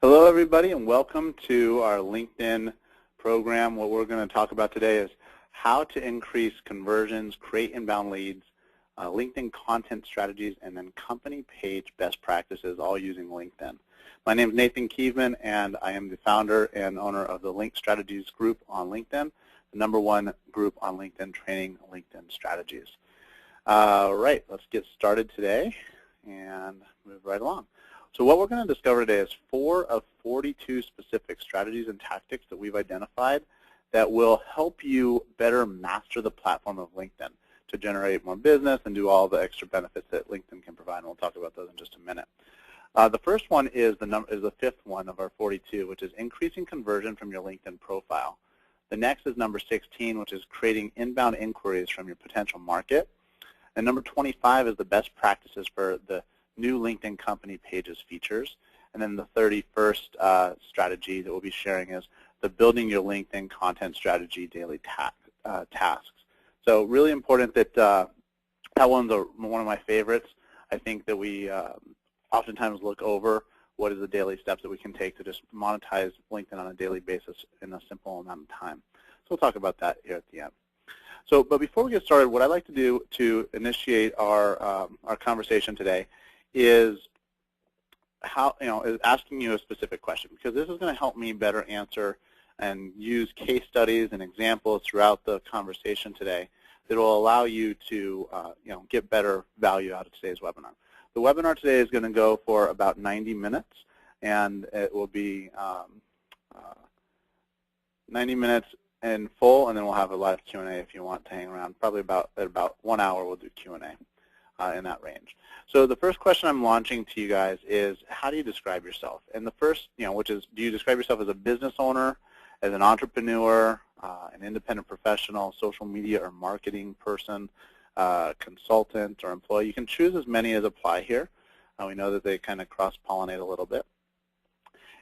Hello, everybody, and welcome to our LinkedIn program. What we're going to talk about today is how to increase conversions, create inbound leads, LinkedIn content strategies, and then company page best practices, all using LinkedIn. My name is Nathan Kievman, and I am the founder and owner of the Link Strategies group on LinkedIn, the #1 group on LinkedIn training LinkedIn strategies. Right, let's get started today and move right along. So what we're going to discover today is 4 of 42 specific strategies and tactics that we've identified that will help you better master the platform of LinkedIn to generate more business and do all the extra benefits that LinkedIn can provide, and we'll talk about those in just a minute. The first one is the 5th one of our 42, which is increasing conversion from your LinkedIn profile. The next is number 16, which is creating inbound inquiries from your potential market. And number 25 is the best practices for the new LinkedIn company pages features. And then the 31st strategy that we'll be sharing is the building your LinkedIn content strategy daily tasks. So really important that that one's one of my favorites. I think that we oftentimes look over what is the daily steps that we can take to just monetize LinkedIn on a daily basis in a simple amount of time. So we'll talk about that here at the end. So, but before we get started, what I'd like to do to initiate our conversation today is asking you a specific question, because this is going to help me better answer and use case studies and examples throughout the conversation today that will allow you to get better value out of today's webinar. The webinar today is going to go for about 90 minutes, and it will be 90 minutes in full, and then we'll have a live Q&A if you want to hang around. Probably at about 1 hour we'll do Q&A. In that range. So the first question I'm launching to you guys is, how do you describe yourself? And the first, which is, do you describe yourself as a business owner, as an entrepreneur, an independent professional, social media or marketing person, consultant, or employee? You can choose as many as apply here. We know that they kind of cross-pollinate a little bit.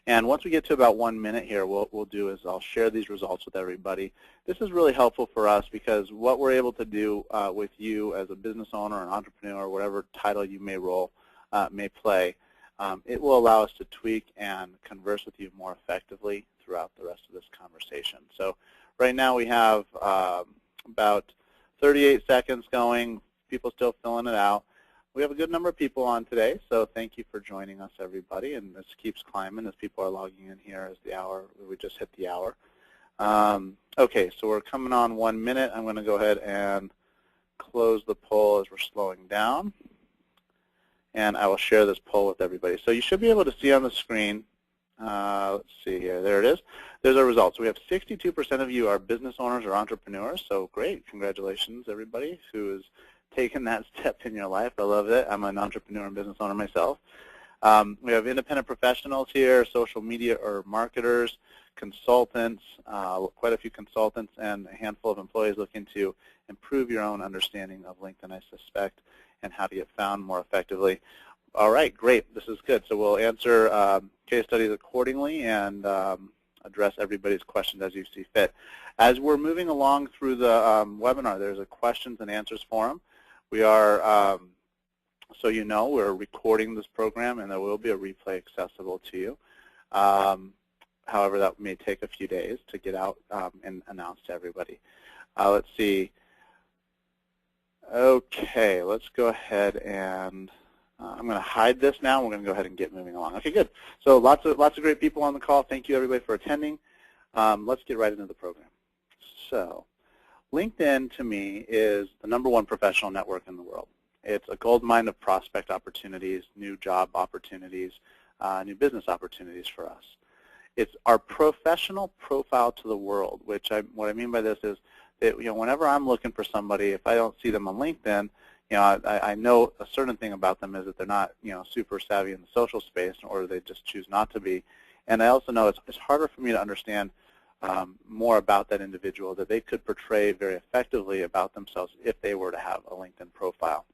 And once we get to about 1 minute here, what we'll do is I'll share these results with everybody. This is really helpful for us because what we're able to do with you as a business owner, an entrepreneur, whatever title you may play, it will allow us to tweak and converse with you more effectively throughout the rest of this conversation. So right now we have about 38 seconds going, people still filling it out. We have a good number of people on today, so thank you for joining us, everybody. And this keeps climbing as people are logging in here as we just hit the hour. Okay, so we're coming on 1 minute. I'm going to go ahead and close the poll as we're slowing down. And I will share this poll with everybody. So you should be able to see on the screen, let's see here, there it is. There's our results. We have 62% of you are business owners or entrepreneurs, so great. Congratulations, everybody who is taken that step in your life. I love it. I'm an entrepreneur and business owner myself. We have independent professionals here, social media or marketers, consultants, quite a few consultants, and a handful of employees looking to improve your own understanding of LinkedIn, I suspect, and how to get found more effectively. All right, great. This is good. So we'll answer case studies accordingly and address everybody's questions as you see fit. As we're moving along through the webinar, there's a questions and answers forum. We are, so you know, we're recording this program, and there will be a replay accessible to you. However, that may take a few days to get out and announce to everybody. Let's see. Okay, let's go ahead and I'm going to hide this now. We're going to go ahead and get moving along. Okay, good. So lots of great people on the call. Thank you, everybody, for attending. Let's get right into the program. So LinkedIn, to me, is the #1 professional network in the world. It's a gold mine of prospect opportunities, new job opportunities, new business opportunities for us. It's our professional profile to the world, what I mean by this is that, whenever I'm looking for somebody, if I don't see them on LinkedIn, I know a certain thing about them is that they're not, super savvy in the social space, or they just choose not to be. And I also know it's harder for me to understand more about that individual that they could portray very effectively about themselves if they were to have a LinkedIn profile.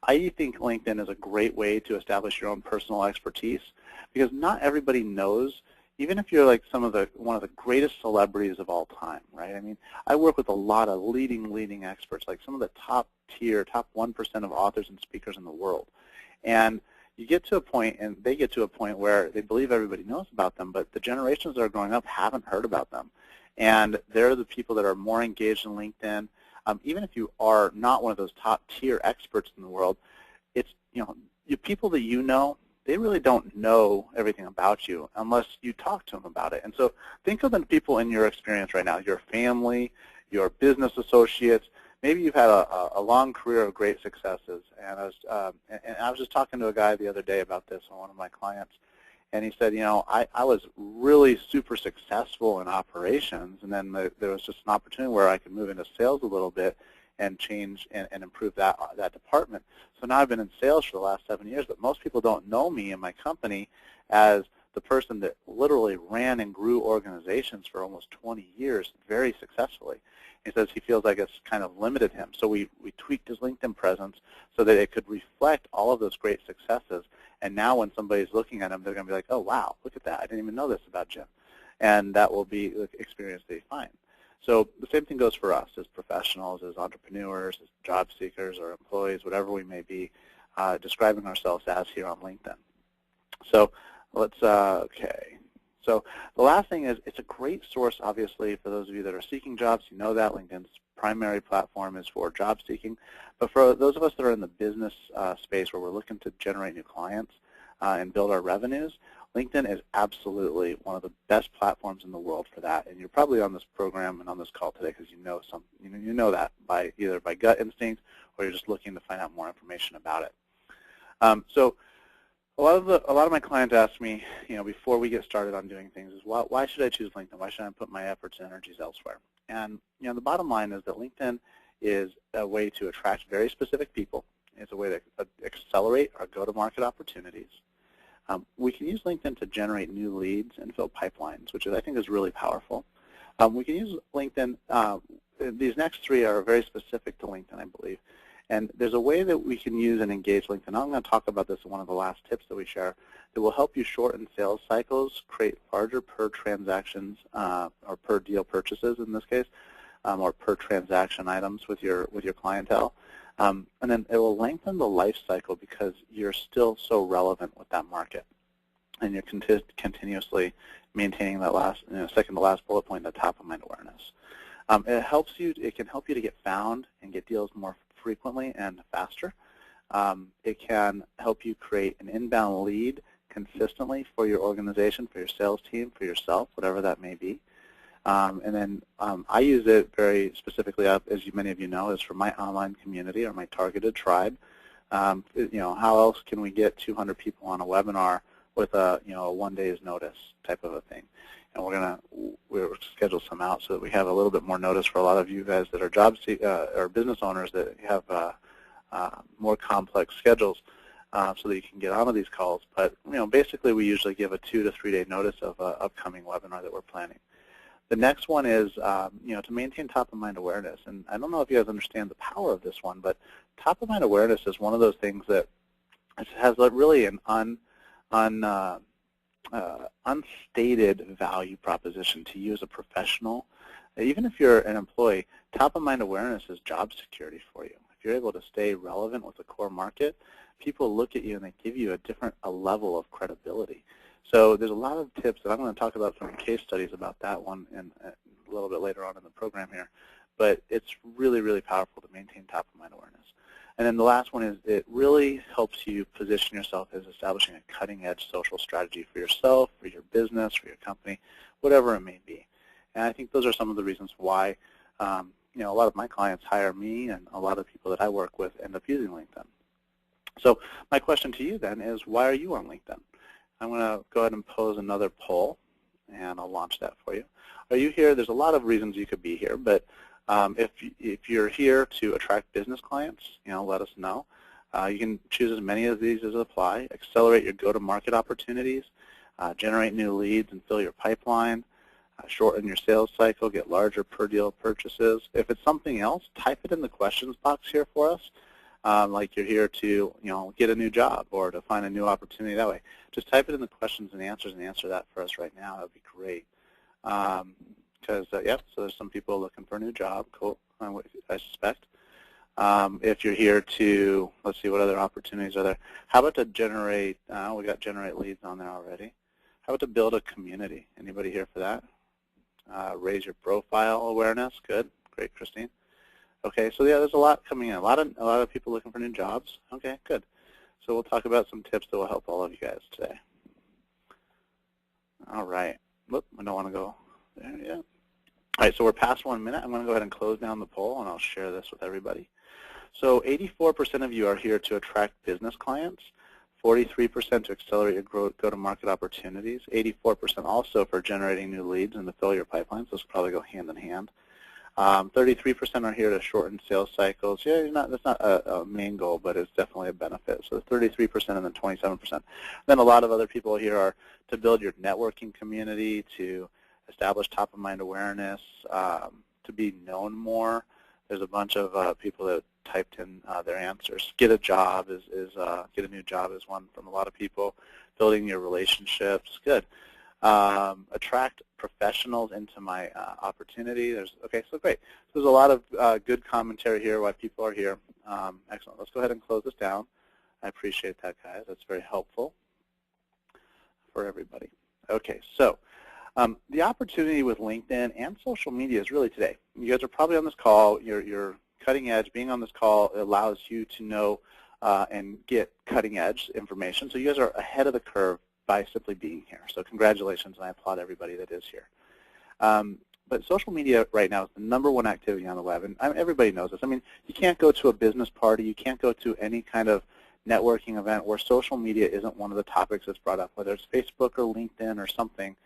I think LinkedIn is a great way to establish your own personal expertise, because not everybody knows, even if you're like one of the greatest celebrities of all time, right? I mean, I work with a lot of leading experts, like some of the top 1% of authors and speakers in the world. And you get to a point, and they get to a point where they believe everybody knows about them, but the generations that are growing up haven't heard about them. And they're the people that are more engaged in LinkedIn. Even if you are not one of those top-tier experts in the world, it's, people that you know, they really don't know everything about you unless you talk to them about it. And so think of the people in your experience right now, your family, your business associates. Maybe you've had a long career of great successes. And I was just talking to a guy the other day about this, one of my clients, and he said, I was really super successful in operations, and then there was just an opportunity where I could move into sales a little bit and change and improve that department. So now I've been in sales for the last 7 years, but most people don't know me and my company as the person that literally ran and grew organizations for almost 20 years very successfully. He says he feels like it's kind of limited him. So we tweaked his LinkedIn presence so that it could reflect all of those great successes. And now when somebody's looking at him, they're going to be like, oh, wow, look at that. I didn't even know this about Jim. And that will be the experience they find. So the same thing goes for us as professionals, as entrepreneurs, as job seekers or employees, whatever we may be describing ourselves as here on LinkedIn. So let's, okay. So the last thing is it's a great source, obviously, for those of you that are seeking jobs. You know that LinkedIn's primary platform is for job seeking. But for those of us that are in the business space where we're looking to generate new clients and build our revenues, LinkedIn is absolutely one of the best platforms in the world for that. And you're probably on this program and on this call today because you know that by either by gut instinct or you're just looking to find out more information about it. So a lot of my clients ask me, before we get started on doing things, is why should I choose LinkedIn? Why should I put my efforts and energies elsewhere? And the bottom line is that LinkedIn is a way to attract very specific people. It's a way to accelerate our go-to-market opportunities. We can use LinkedIn to generate new leads and fill pipelines, which I think is really powerful. We can use LinkedIn. These next three are very specific to LinkedIn, I believe. And there's a way that we can use and engage LinkedIn. I'm going to talk about this in one of the last tips that we share that will help you shorten sales cycles, create larger per transactions or per deal purchases in this case, or per transaction items with your clientele. And then it will lengthen the life cycle because you're still so relevant with that market. And you're continuously maintaining that last, second to last bullet point, the top of mind awareness. It can help you to get found and get deals more frequently and faster. It can help you create an inbound lead consistently for your organization, for your sales team, for yourself, whatever that may be. And then I use it very specifically, as many of you know, is for my online community or my targeted tribe. How else can we get 200 people on a webinar with a 1 day's notice type of a thing? And we'll schedule some out so that we have a little bit more notice for a lot of you guys that are or business owners that have more complex schedules, so that you can get onto these calls. But basically, we usually give a 2 to 3 day notice of an upcoming webinar that we're planning. The next one is to maintain top of mind awareness. And I don't know if you guys understand the power of this one, but top of mind awareness is one of those things that has really an unstated value proposition to you as a professional. Even if you're an employee, top of mind awareness is job security for you. If you're able to stay relevant with the core market, people look at you and they give you a level of credibility. So there's a lot of tips that I'm going to talk about from case studies about that one and a little bit later on in the program here. But it's really, really powerful to maintain top of mind awareness. And then the last one is it really helps you position yourself as establishing a cutting-edge social strategy for yourself, for your business, for your company, whatever it may be. And I think those are some of the reasons why a lot of my clients hire me, and a lot of people that I work with end up using LinkedIn. So my question to you then is, why are you on LinkedIn? I'm going to go ahead and pose another poll, and I'll launch that for you. Are you here? There's a lot of reasons you could be here, but if you're here to attract business clients, let us know. You can choose as many of these as apply. Accelerate your go-to-market opportunities, generate new leads and fill your pipeline, shorten your sales cycle, get larger per deal purchases. If it's something else, type it in the questions box here for us. Like you're here to get a new job or to find a new opportunity that way. Just type it in the questions and answer that for us right now. That would be great. Because, so there's some people looking for a new job, cool, I suspect. If you're here to, let's see, what other opportunities are there? How about to generate, we got generate leads on there already. How about to build a community? Anybody here for that? Raise your profile awareness. Good. Great, Christine. Okay, so yeah, there's a lot coming in. A lot of people looking for new jobs. Okay, good. So we'll talk about some tips that will help all of you guys today. All right. Whoop, I don't want to go there yet. All right, so we're past 1 minute. I'm going to go ahead and close down the poll, and I'll share this with everybody. So 84% of you are here to attract business clients, 43% to accelerate your go-to-market opportunities, 84% also for generating new leads and to fill your pipelines. Those probably go hand in hand. 33% are here to shorten sales cycles. Yeah, that's not a main goal, but it's definitely a benefit. So 33% and then 27%. Then a lot of other people here are to build your networking community, to establish top-of-mind awareness, to be known more. There's a bunch of people that typed in their answers. Get a job get a new job is one from a lot of people. Building your relationships, good. Attract professionals into my opportunity. Okay, so great. So there's a lot of good commentary here why people are here. Excellent. Let's go ahead and close this down. I appreciate that, guys. That's very helpful for everybody. Okay, so the opportunity with LinkedIn and social media is really today. You guys are probably on this call. You're cutting edge. Being on this call allows you to know and get cutting edge information. So you guys are ahead of the curve by simply being here. So congratulations, and I applaud everybody that is here. But social media right now is the #1 activity on the web, and everybody knows this. I mean, you can't go to a business party, you can't go to any kind of networking event where social media isn't one of the topics that's brought up, whether it's Facebook or LinkedIn or something.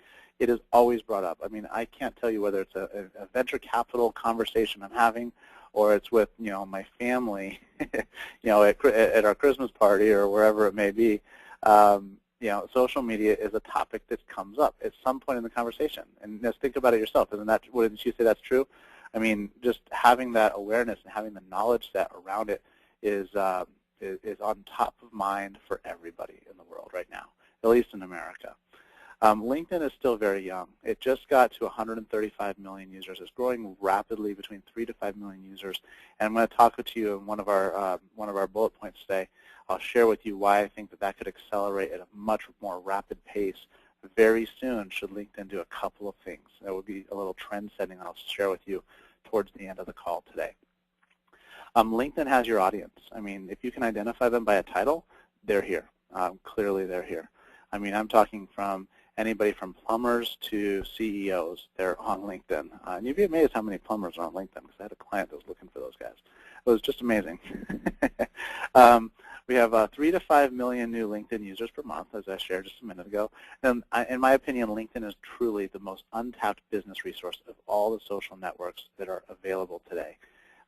It is always brought up. I mean, I can't tell you whether it's a venture capital conversation I'm having or it's with, my family, at our Christmas party or wherever it may be. Social media is a topic that comes up at some point in the conversation. And just think about it yourself. Wouldn't you say that's true? I mean, just having that awareness and having the knowledge set around it is on top of mind for everybody in the world right now, at least in America. LinkedIn is still very young. It just got to 135 million users. It's growing rapidly, between 3 to 5 million users. And I'm going to talk to you in one of our bullet points today. I'll share with you why I think that could accelerate at a much more rapid pace very soon should LinkedIn do a couple of things. That would be a little trend setting I'll share with you towards the end of the call today. LinkedIn has your audience. I mean, if you can identify them by a title, they're here. Clearly they're here. I mean, I'm talking from anybody from plumbers to CEOs. They're on LinkedIn. And you'd be amazed how many plumbers are on LinkedIn, because I had a client that was looking for those guys. It was just amazing. We have 3 to 5 million new LinkedIn users per month, as I shared just a minute ago. And in my opinion, LinkedIn is truly the most untapped business resource of all the social networks that are available today.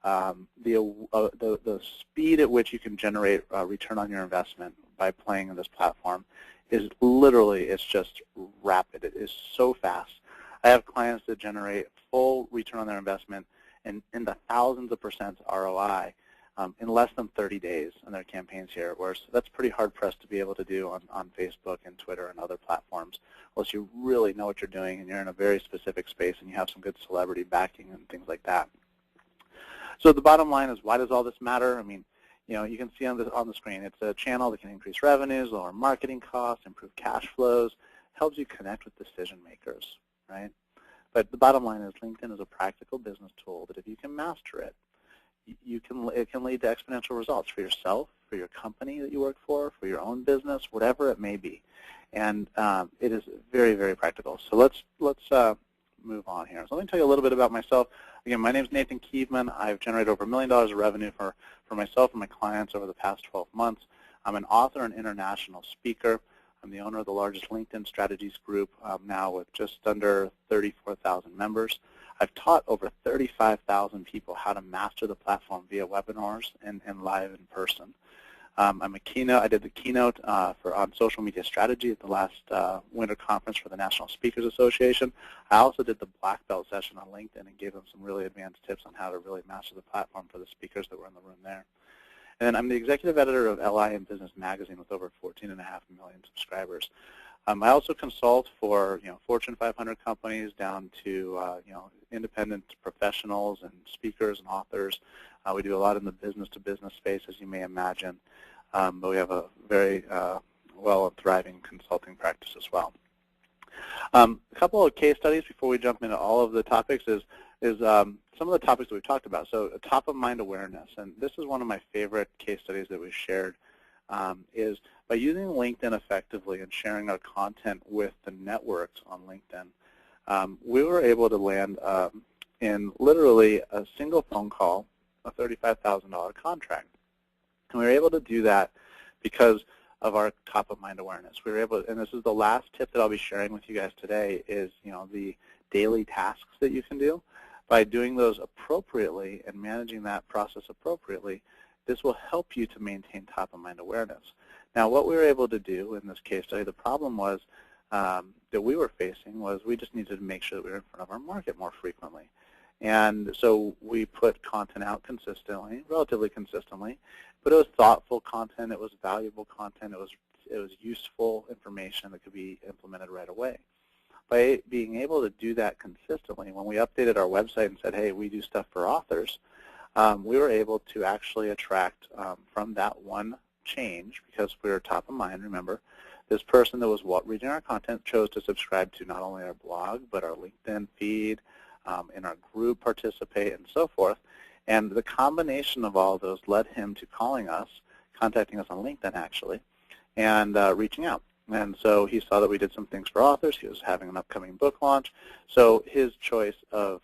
The speed at which you can generate return on your investment by playing in this platform is literally, it's just rapid. It is so fast. I have clients that generate full return on their investment in the thousands of percent ROI in less than 30 days in their campaigns here, whereas that's pretty hard-pressed to be able to do on Facebook and Twitter and other platforms, unless you really know what you're doing and you're in a very specific space and you have some good celebrity backing and things like that. So the bottom line is, why does all this matter? I mean, you can see on the screen, it's a channel that can increase revenues, lower marketing costs, improve cash flows, helps you connect with decision makers, right? But the bottom line is, LinkedIn is a practical business tool that if you can master it, it can lead to exponential results for yourself, for your company that you work for your own business, whatever it may be. And it is very, very practical. So let's move on here. So let me tell you a little bit about myself. Again, my name is Nathan Kievman. I've generated over $1 million of revenue for myself and my clients over the past 12 months. I'm an author and international speaker. I'm the owner of the largest LinkedIn strategies group now with just under 34,000 members. I've taught over 35,000 people how to master the platform via webinars and live in person. I'm a keynote. I did the keynote on social media strategy at the last winter conference for the National Speakers Association. I also did the black belt session on LinkedIn and gave them some really advanced tips on how to really master the platform for the speakers that were in the room there. And then I'm the executive editor of LI and Business Magazine with over 14.5 million subscribers. I also consult for Fortune 500 companies down to independent professionals and speakers and authors. We do a lot in the business-to-business space, as you may imagine, but we have a very well thriving consulting practice as well. A couple of case studies before we jump into all of the topics is some of the topics that we've talked about. So top-of-mind awareness, and this is one of my favorite case studies that we've shared, is by using LinkedIn effectively and sharing our content with the networks on LinkedIn, we were able to land in literally a single phone call a $35,000 contract. And we were able to do that because of our top-of-mind awareness. We were able to, and this is the last tip that I'll be sharing with you guys today, is the daily tasks that you can do. By doing those appropriately and managing that process appropriately, this will help you to maintain top-of-mind awareness. Now, what we were able to do in this case study, the problem was that we were facing was we just needed to make sure that we were in front of our market more frequently. And so we put content out consistently, relatively consistently, but it was thoughtful content, it was valuable content, it was useful information that could be implemented right away. By being able to do that consistently, when we updated our website and said, hey, we do stuff for authors, we were able to actually attract from that one change, because we were top of mind, remember, this person that was reading our content chose to subscribe to not only our blog, but our LinkedIn feed, in our group, participate, and so forth. And the combination of all of those led him to calling us, contacting us on LinkedIn actually, and reaching out. And so he saw that we did some things for authors. He was having an upcoming book launch. So his choice of,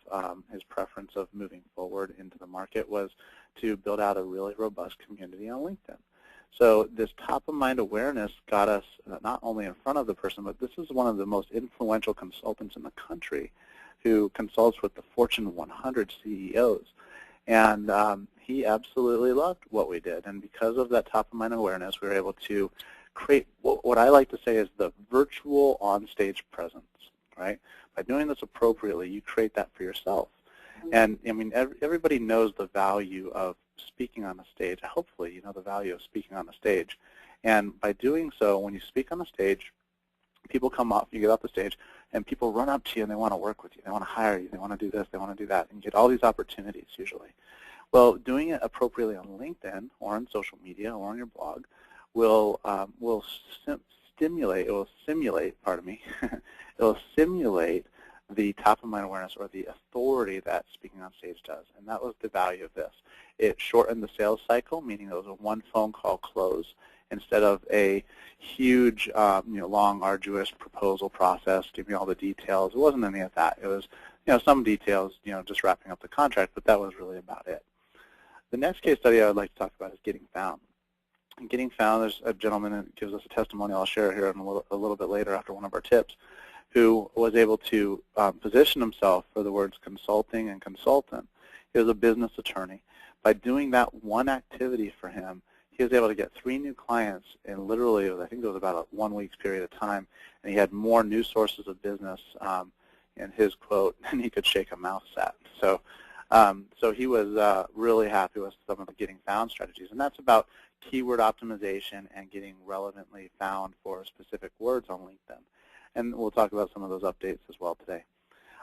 his preference of moving forward into the market was to build out a really robust community on LinkedIn. So this top-of-mind awareness got us not only in front of the person, but this is one of the most influential consultants in the country who consults with the Fortune 100 CEOs. And he absolutely loved what we did. And because of that top-of-mind awareness, we were able to create what I like to say is the virtual on-stage presence, right? By doing this appropriately, you create that for yourself. And I mean, everybody knows the value of speaking on a stage. Hopefully, you know the value of speaking on a stage. And by doing so, when you speak on a stage, people come off, you get off the stage, and people run up to you and they want to work with you. They want to hire you. They want to do this. They want to do that, and you get all these opportunities usually. Well, doing it appropriately on LinkedIn or on social media or on your blog will simulate the top-of-mind awareness or the authority that speaking on stage does. And that was the value of this. It shortened the sales cycle, meaning it was a one phone call close instead of a huge, long, arduous proposal process, give me all the details. It wasn't any of that. It was, some details, just wrapping up the contract, but that was really about it. The next case study I would like to talk about is getting found. And getting found, there's a gentleman that gives us a testimony I'll share here in a little bit later after one of our tips, who was able to position himself for the words consulting and consultant. He was a business attorney. By doing that one activity for him, he was able to get 3 new clients in literally, I think it was about a 1 week's period of time, and he had more new sources of business, in his quote, than he could shake a mouse at. So he was really happy with some of the getting found strategies, and that's about keyword optimization and getting relevantly found for specific words on LinkedIn. And we'll talk about some of those updates as well today.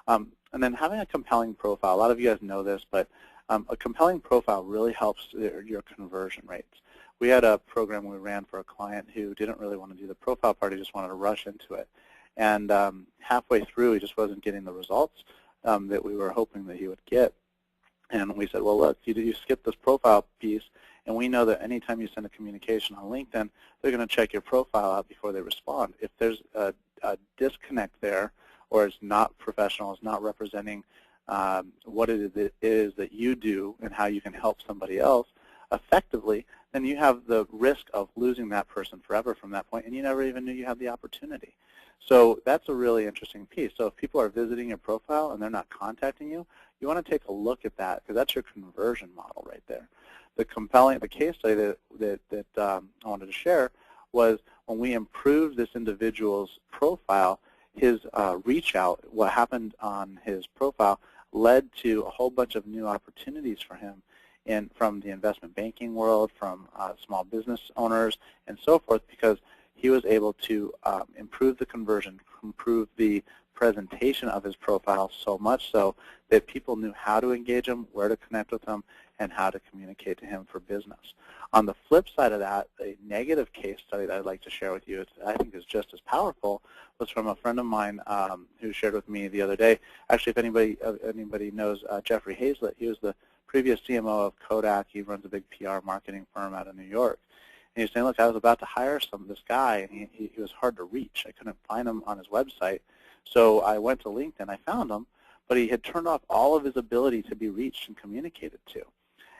And then having a compelling profile. A lot of you guys know this, but a compelling profile really helps your conversion rates. We had a program we ran for a client who didn't really want to do the profile part. He just wanted to rush into it. And halfway through, he just wasn't getting the results that we were hoping that he would get. And we said, well, look, you skip this profile piece, and we know that anytime you send a communication on LinkedIn, they're going to check your profile out before they respond. If there's a disconnect there, or it's not professional, it's not representing what it is that you do and how you can help somebody else effectively, then you have the risk of losing that person forever from that point, and you never even knew you had the opportunity. So that's a really interesting piece. So if people are visiting your profile and they're not contacting you, you want to take a look at that, because that's your conversion model right there. The case study that I wanted to share was when we improved this individual's profile, his reach out, what happened on his profile led to a whole bunch of new opportunities for him from the investment banking world, from small business owners, and so forth, because he was able to improve the conversion, improve the presentation of his profile so much so that people knew how to engage him, where to connect with him, and how to communicate to him for business. On the flip side of that, a negative case study that I'd like to share with you, I think is just as powerful, was from a friend of mine who shared with me the other day. Actually, if anybody knows Jeffrey Hazlett, he was the previous CMO of Kodak. He runs a big PR marketing firm out of New York. And he was saying, look, I was about to hire this guy, and he was hard to reach. I couldn't find him on his website. So I went to LinkedIn. I found him, but he had turned off all of his ability to be reached and communicated to.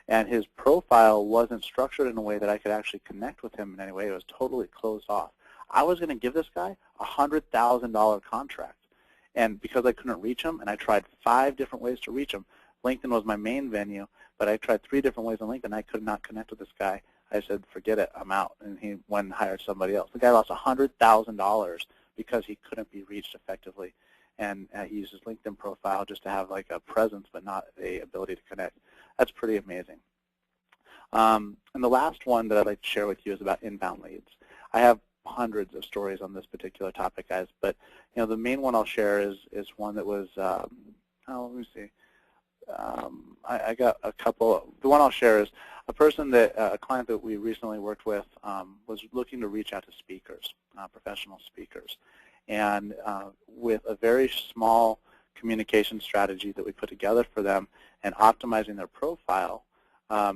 And his profile wasn't structured in a way that I could actually connect with him in any way. It was totally closed off. I was going to give this guy a $100,000 contract. And because I couldn't reach him, and I tried 5 different ways to reach him, LinkedIn was my main venue, but I tried 3 different ways on LinkedIn. I could not connect with this guy. I said, forget it, I'm out. And he went and hired somebody else. The guy lost $100,000 because he couldn't be reached effectively. And he used his LinkedIn profile just to have like a presence but not a ability to connect. That's pretty amazing. And the last one that I'd like to share with you is about inbound leads. I have hundreds of stories on this particular topic, guys, but the main one I'll share is one that was, let me see. I got a couple. The one I'll share is a client that we recently worked with was looking to reach out to speakers, professional speakers. And with a very small communication strategy that we put together for them and optimizing their profile,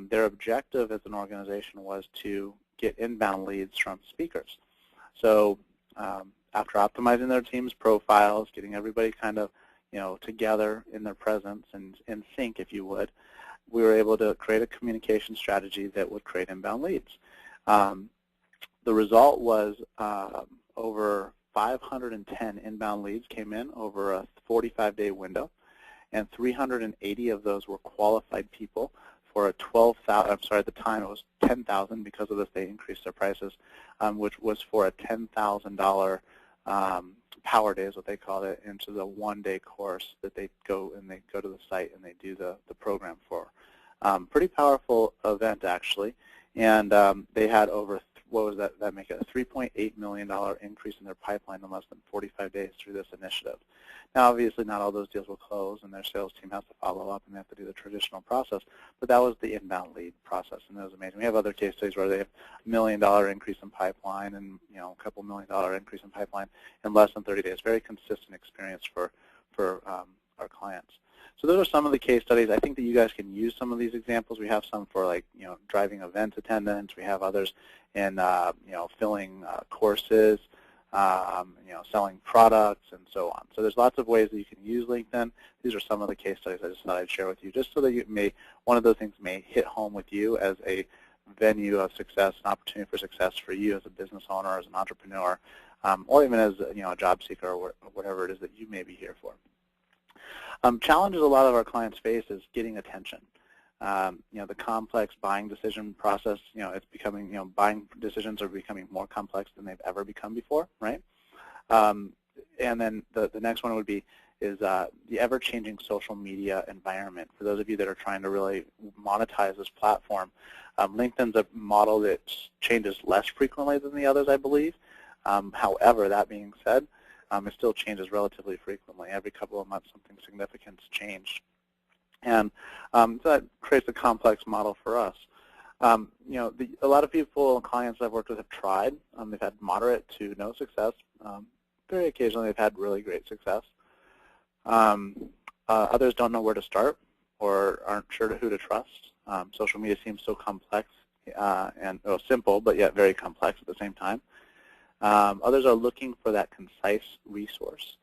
their objective as an organization was to get inbound leads from speakers. So after optimizing their team's profiles, getting everybody kind of together in their presence and in sync, if you would, we were able to create a communication strategy that would create inbound leads. The result was over 510 inbound leads came in over a 45-day window, and 380 of those were qualified people for a 12,000. I'm sorry, at the time it was 10,000. Because of this, they increased their prices, which was for a $10,000 Power Day is what they called it, into the one-day course that they go to the site and they do the program for. Pretty powerful event, actually, and they had over, what was that make it, a $3.8 million increase in their pipeline in less than 45 days through this initiative. Now, obviously, not all those deals will close, and their sales team has to follow up, and they have to do the traditional process, but that was the inbound lead process, and that was amazing. We have other case studies where they have $1 million increase in pipeline and a couple $1 million increase in pipeline in less than 30 days. Very consistent experience for our clients. So those are some of the case studies. I think that you guys can use some of these examples. We have some for driving event attendance. We have others in filling courses, selling products, and so on. So there's lots of ways that you can use LinkedIn. These are some of the case studies I just thought I'd share with you, just so that one of those things may hit home with you as a venue of success, an opportunity for success for you as a business owner, as an entrepreneur, or even as a job seeker or whatever it is that you may be here for. Challenges a lot of our clients face is getting attention. The complex buying decision process, it's becoming, buying decisions are becoming more complex than they've ever become before, right? And then the next one is the ever-changing social media environment. For those of you that are trying to really monetize this platform, LinkedIn's a model that changes less frequently than the others, I believe. However, that being said, it still changes relatively frequently. Every couple of months, something significant's changed. And so that creates a complex model for us. A lot of people and clients I've worked with have tried. They've had moderate to no success. Very occasionally, they've had really great success. Others don't know where to start or aren't sure who to trust. Social media seems so complex and simple, but yet very complex at the same time. Others are looking for that concise resource.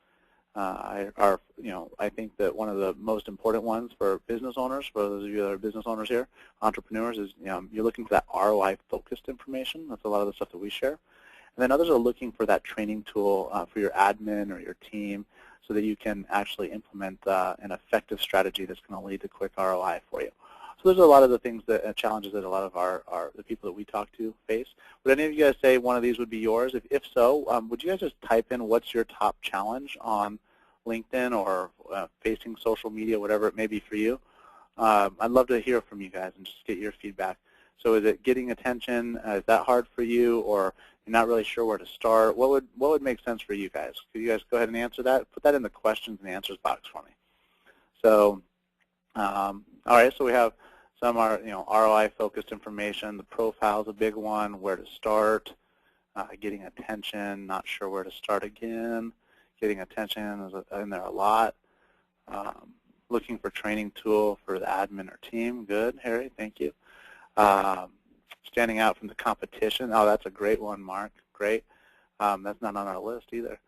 I think that one of the most important ones for business owners, for those of you that are business owners here, entrepreneurs, is you're looking for that ROI-focused information. That's a lot of the stuff that we share. And then others are looking for that training tool for your admin or your team so that you can actually implement an effective strategy that's going to lead to quick ROI for you. So those are a lot of the things, challenges that a lot of the people that we talk to face. Would any of you guys say one of these would be yours? If so, would you guys just type in what's your top challenge on LinkedIn or facing social media, whatever it may be for you? I'd love to hear from you guys and just get your feedback. So is it getting attention? Is that hard for you? Or you're not really sure where to start, what would make sense for you guys? Could you guys go ahead and answer that? Put that in the questions and answers box for me. So, all right, so we have some are, ROI-focused information. The profile's a big one, where to start, getting attention, not sure where to start again. Getting attention is in there a lot. Looking for training tool for the admin or team. Good, Harry, thank you. Standing out from the competition. Oh, that's a great one, Mark. Great. That's not on our list either.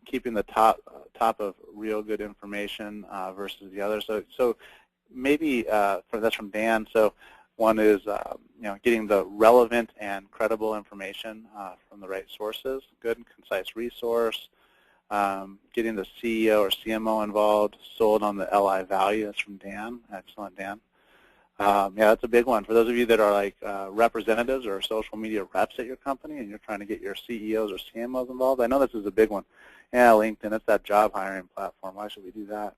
Keeping the top of real good information versus the other. So maybe that's from Dan. So one is getting the relevant and credible information from the right sources. Good and concise resource. Getting the CEO or CMO involved. Sold on the LI value. That's from Dan. Excellent, Dan. Yeah, that's a big one. For those of you that are like representatives or social media reps at your company and you're trying to get your CEOs or CMOs involved, I know this is a big one. Yeah, LinkedIn, it's that job hiring platform. Why should we do that?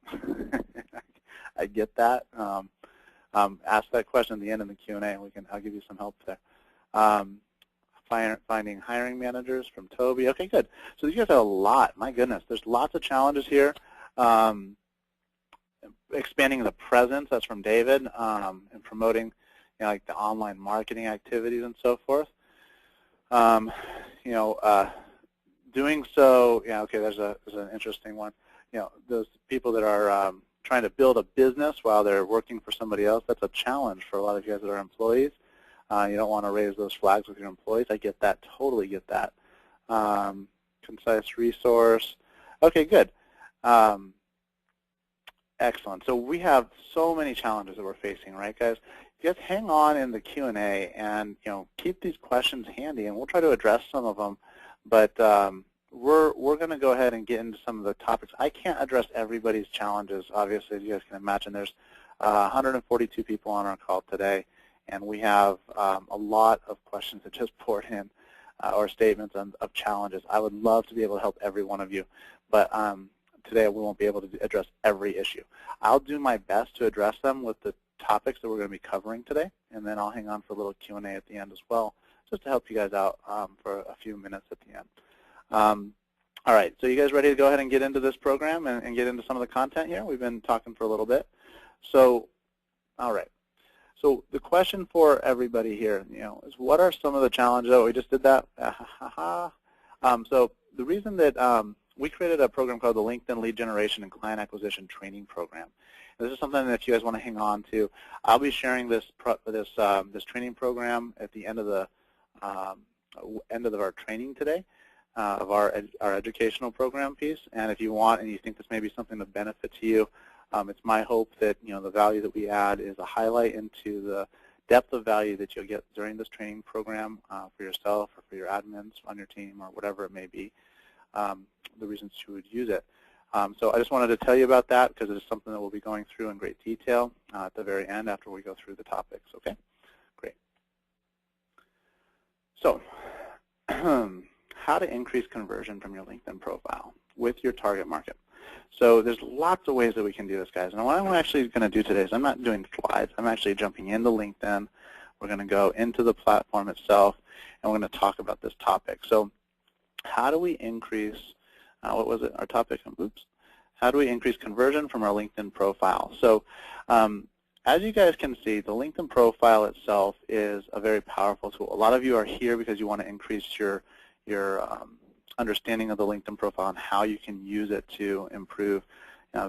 I get that. Ask that question at the end of the Q&A, and I'll give you some help there. Finding hiring managers from Toby. Okay, good. So you guys have a lot. My goodness, there's lots of challenges here. Expanding the presence, that's from David, and promoting like the online marketing activities and so forth. Doing so, yeah, okay, there's an interesting one. Those people that are trying to build a business while they're working for somebody else, that's a challenge for a lot of you guys that are employees. You don't want to raise those flags with your employees. I get that, totally get that. Concise resource. Okay, good. Excellent. So we have so many challenges that we're facing, right, guys? Just hang on in the Q&A and keep these questions handy, and we'll try to address some of them. But we're going to go ahead and get into some of the topics. I can't address everybody's challenges, obviously, as you guys can imagine. There's 142 people on our call today, and we have a lot of questions that just poured in or statements of challenges. I would love to be able to help every one of you, but today we won't be able to address every issue. I'll do my best to address them with the topics that we're going to be covering today, and then I'll hang on for a little Q&A at the end as well, just to help you guys out for a few minutes at the end. All right, so you guys ready to go ahead and get into this program and get into some of the content here? We've been talking for a little bit. So, all right. So the question for everybody here, is what are some of the challenges? Oh, we just did that. So the reason that we created a program called the LinkedIn Lead Generation and Client Acquisition Training Program. This is something that you guys want to hang on to. I'll be sharing this training program at the end of the our training today, of our educational program piece. And if you want and you think this may be something of benefit to you, it's my hope that the value that we add is a highlight into the depth of value that you'll get during this training program for yourself or for your admins on your team or whatever it may be. The reasons you would use it. So I just wanted to tell you about that because it is something that we'll be going through in great detail at the very end after we go through the topics. Okay, great. So how to increase conversion from your LinkedIn profile with your target market. So there's lots of ways that we can do this, guys. And what I'm actually going to do today is I'm not doing slides. I'm actually jumping into LinkedIn. We're going to go into the platform itself, and we're going to talk about this topic. So how do we increase, what was it, our topic? Oops. How do we increase conversion from our LinkedIn profile? So as you guys can see, the LinkedIn profile itself is a very powerful tool. A lot of you are here because you want to increase your understanding of the LinkedIn profile and how you can use it to improve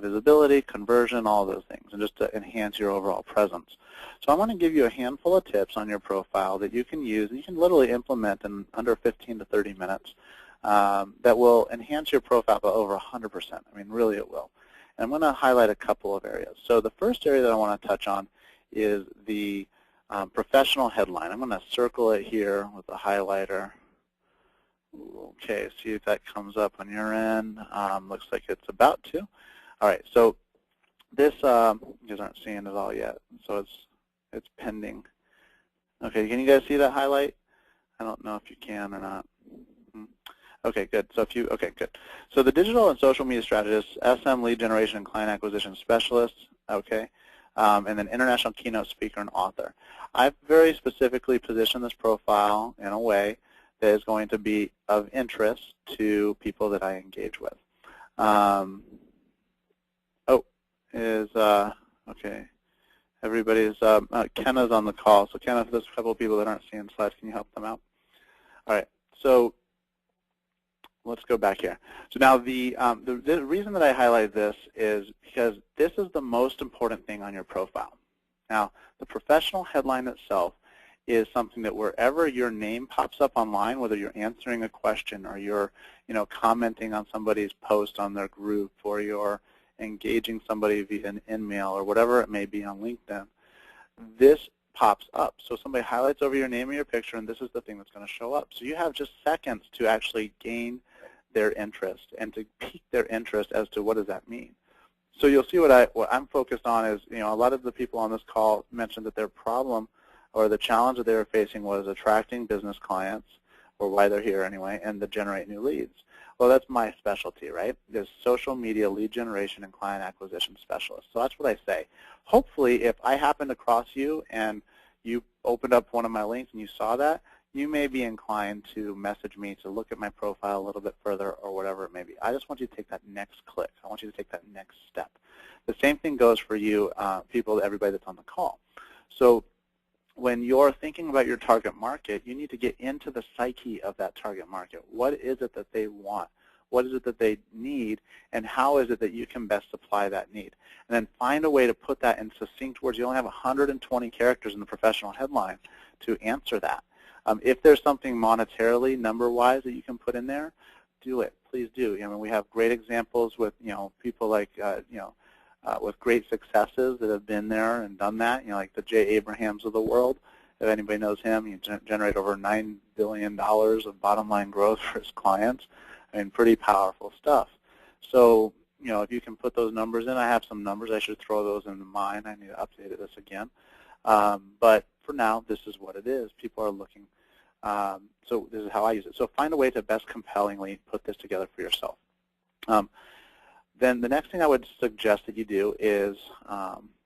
visibility, conversion, all those things, and just to enhance your overall presence. So I want to give you a handful of tips on your profile that you can use, and you can literally implement in under 15 to 30 minutes that will enhance your profile by over 100%. I mean, really it will. And I'm going to highlight a couple of areas. So the first area that I want to touch on is the professional headline. I'm going to circle it here with a highlighter. Okay, see if that comes up on your end. Looks like it's about to. All right, so this, you guys aren't seeing it all yet, so it's pending. Okay, can you guys see that highlight? I don't know if you can or not. Okay, good. So okay, good. So the digital and social media strategist, SM lead generation and client acquisition specialist, okay, and then international keynote speaker and author. I've very specifically positioned this profile in a way that is going to be of interest to people that I engage with. Okay. Everybody's, Kenna's on the call. So Kenna, if there's a couple of people that aren't seeing slides, can you help them out? All right, so let's go back here. So now the reason that I highlight this is because this is the most important thing on your profile. Now, the professional headline itself is something that wherever your name pops up online, whether you're answering a question or you're commenting on somebody's post on their group, or you're engaging somebody via an email or whatever it may be on LinkedIn, this pops up. So somebody highlights over your name and your picture, and this is the thing that's going to show up. So you have just seconds to actually gain their interest and to pique their interest as to what does that mean. So you'll see what I'm focused on is, a lot of the people on this call mentioned that their problem or the challenge that they were facing was attracting business clients, or why they're here anyway, and to generate new leads. Well, that's my specialty, right? Is social media lead generation and client acquisition specialist. So that's what I say. Hopefully, if I happened across you and you opened up one of my links and you saw that, you may be inclined to message me to look at my profile a little bit further or whatever it may be. I just want you to take that next click. I want you to take that next step. The same thing goes for you, everybody that's on the call. So when you're thinking about your target market, you need to get into the psyche of that target market. What is it that they want? What is it that they need? And how is it that you can best supply that need? And then find a way to put that in succinct words. You only have 120 characters in the professional headline to answer that. If there's something monetarily, number-wise, that you can put in there, do it. Please do. We have great examples with people like with great successes that have been there and done that, like the Jay Abrahams of the world. If anybody knows him, he generate over $9 billion of bottom line growth for his clients. I mean, pretty powerful stuff. So, if you can put those numbers in, I have some numbers. I should throw those into mine. I need to update this again. But for now, this is what it is. People are looking. So this is how I use it. So find a way to best compellingly put this together for yourself. Then the next thing I would suggest that you do is